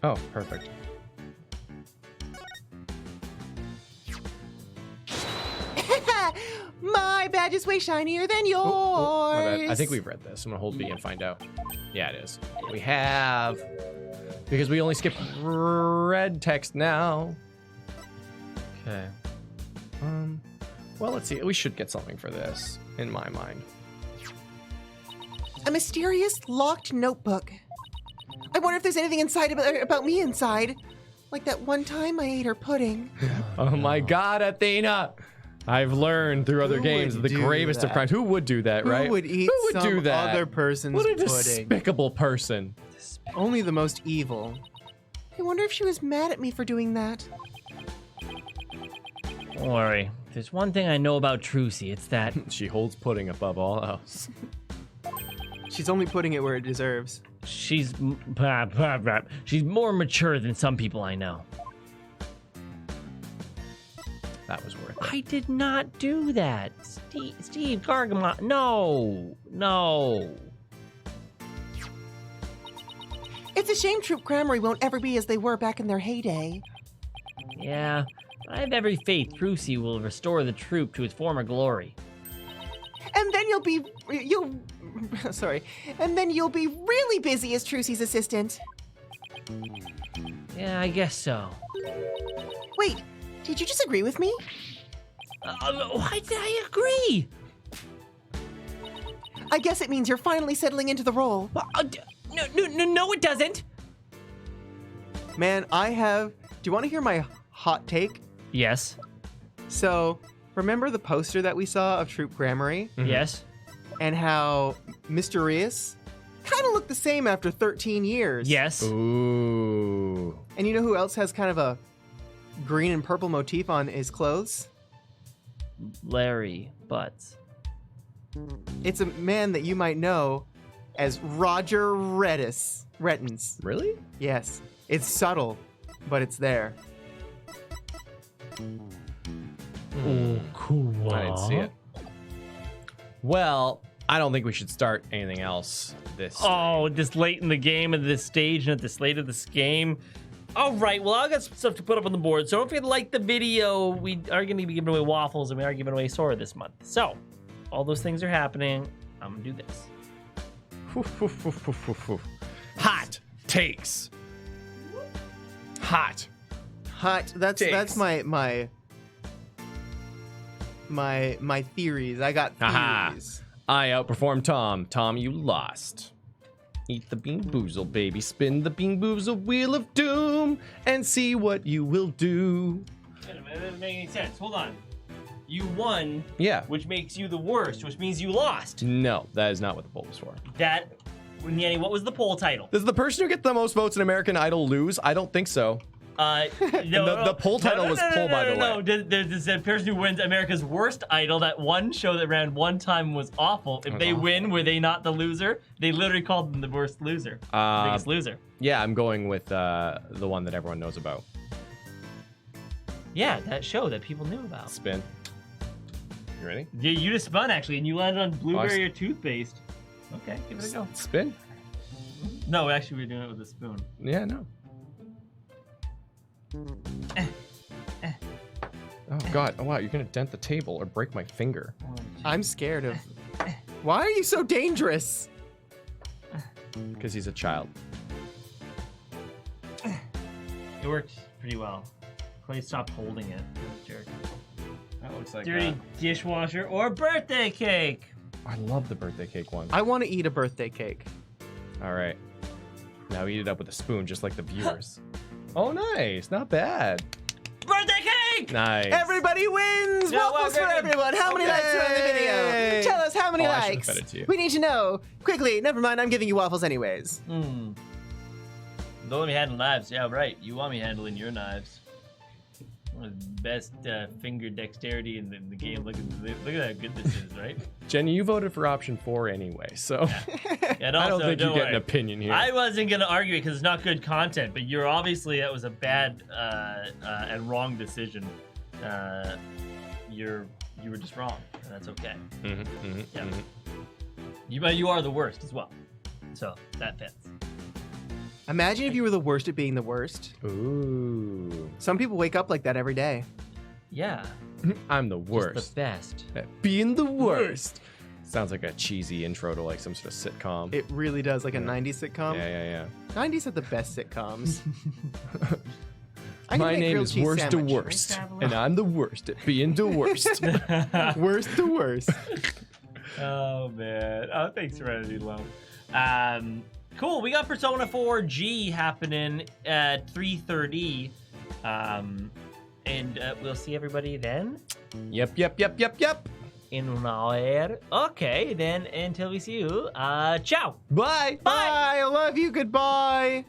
A: Oh, perfect.
D: My badge is way shinier than yours.
A: My bad. I think we've read this. I'm gonna hold B and find out. Yeah, it is. We have, because we only skipped red text now. Okay. Well, let's see. We should get something for this, in my mind.
D: A mysterious locked notebook. I wonder if there's anything inside about me inside. Like that one time I ate her pudding.
A: Oh my God, Athena! I've learned through other
C: Who
A: games
C: would
A: the
C: do
A: gravest of
C: that?
A: crimes. Who would do that,
C: Who
A: right?
C: would eat
A: Who would
C: some
A: do that?
C: other person's
A: What a
C: pudding?
A: despicable person.
C: Only the most evil.
D: I wonder if she was mad at me for doing that.
B: Don't worry. If there's one thing I know about Trucy, it's that
A: She holds pudding above all else.
C: She's only putting it where it deserves.
B: she's more mature than some people I know.
A: That was worth it.
B: I did not do that. Steve Gargamot. No.
D: It's a shame Troop Grammary won't ever be as they were back in their heyday.
B: Yeah, I have every faith Trucy will restore the troop to its former glory.
D: And then you'll be really busy as Trucy's assistant.
B: Yeah, I guess so.
D: Wait, did you disagree with me?
B: Why did I agree?
D: I guess it means you're finally settling into the role.
B: No, it doesn't.
C: Man, do you want to hear my hot take?
B: Yes.
C: So, remember the poster that we saw of Troop Grammary?
B: Yes.
C: And how Mysterious kind of looked the same after 13 years.
B: Yes.
A: Ooh.
C: And you know who else has kind of a green and purple motif on his clothes?
B: Larry Butts.
C: It's a man that you might know as Roger Rettens.
A: Really?
C: Yes. It's subtle, but it's there.
B: Oh, cool.
A: I didn't see it. Well, I don't think we should start anything else this.
B: Oh, this late in the game at this stage and at this late of this game. All right, well, I got some stuff to put up on the board. So don't forget to like the video. We are going to be giving away waffles and we are giving away Sora this month. So all those things are happening. I'm going to do this.
A: Hot takes. Hot.
C: That's
A: Takes.
C: my theories. I got
A: Haha.
C: theories.
A: I outperformed Tom. Tom, you lost. Eat the bean boozle, baby. Spin the bean boozle wheel of doom and see what you will do.
B: Wait a minute, that doesn't make any sense. Hold on. You won,
A: Yeah.
B: which makes you the worst, which means you lost.
A: No, that is not what the poll was for.
B: Nyanny, what was the poll title?
A: Does the person who gets the most votes in American Idol lose? I don't think so. The poll title was poll, by the way.
B: No, there's a person who wins America's Worst Idol. That one show that ran one time was awful. If they win, were they not the loser? They literally called them the worst loser. Biggest loser.
A: Yeah, I'm going with the one that everyone knows about.
B: Yeah, that show that people knew about.
A: Spin. You ready?
B: Yeah, you just spun actually, and you landed on blueberry
A: Oh,
B: or toothpaste. Okay, give it a go.
A: Spin?
B: No, actually, we're doing it with a spoon.
A: Yeah, no. Oh God! Oh wow! You're gonna dent the table or break my finger.
C: I'm scared of. Why are you so dangerous?
A: Because he's a child.
B: It worked pretty well. Clay stopped holding it. Jerk.
A: That looks like
B: Dirty dishwasher or birthday cake.
A: I love the birthday cake one.
C: I want to eat a birthday cake.
A: All right. Now eat it up with a spoon, just like the viewers. Oh, nice. Not bad.
B: Birthday cake!
A: Nice.
C: Everybody wins!
B: Yeah,
C: Waffles for
B: well,
C: everyone! How many
A: Okay.
C: likes are on the video? Tell us how many
A: Oh, I should've
C: likes.
A: fed it to you.
C: We need to know. Quickly, never mind, I'm giving you waffles anyways.
B: Don't let me handle knives. Yeah, right. You want me handling your knives. One of the best finger dexterity in the game. Look at how good this is, right?
A: Jenny, you voted for option 4 anyway, so
B: And
A: I
B: also,
A: don't think you get
B: worry.
A: an opinion here.
B: I wasn't gonna argue it because it's not good content, but you're obviously that was a bad and wrong decision. You were just wrong, and that's okay. Yeah. But you are the worst as well, so that fits.
C: Imagine if you were the worst at being the worst.
A: Ooh.
C: Some people wake up like that every day.
B: Yeah,
A: I'm the
B: just
A: worst.
B: the best.
A: At being the worst. Sounds like a cheesy intro to like some sort of sitcom.
C: It really does, like a 90s sitcom.
A: Yeah.
C: 90s had the best sitcoms. I can
A: My
C: make
A: name
C: grilled
A: is
C: cheese
A: Worst to
C: sandwich.
A: Worst, and I'm the worst at being the worst.
C: Worst to worst.
B: Oh man! Oh, thanks for editing, Low. Cool. We got Persona 4G happening at 3:30, and we'll see everybody then.
A: Yep.
B: In una hora. Okay, then until we see you. Ciao.
A: Bye.
C: Bye. I love you. Goodbye.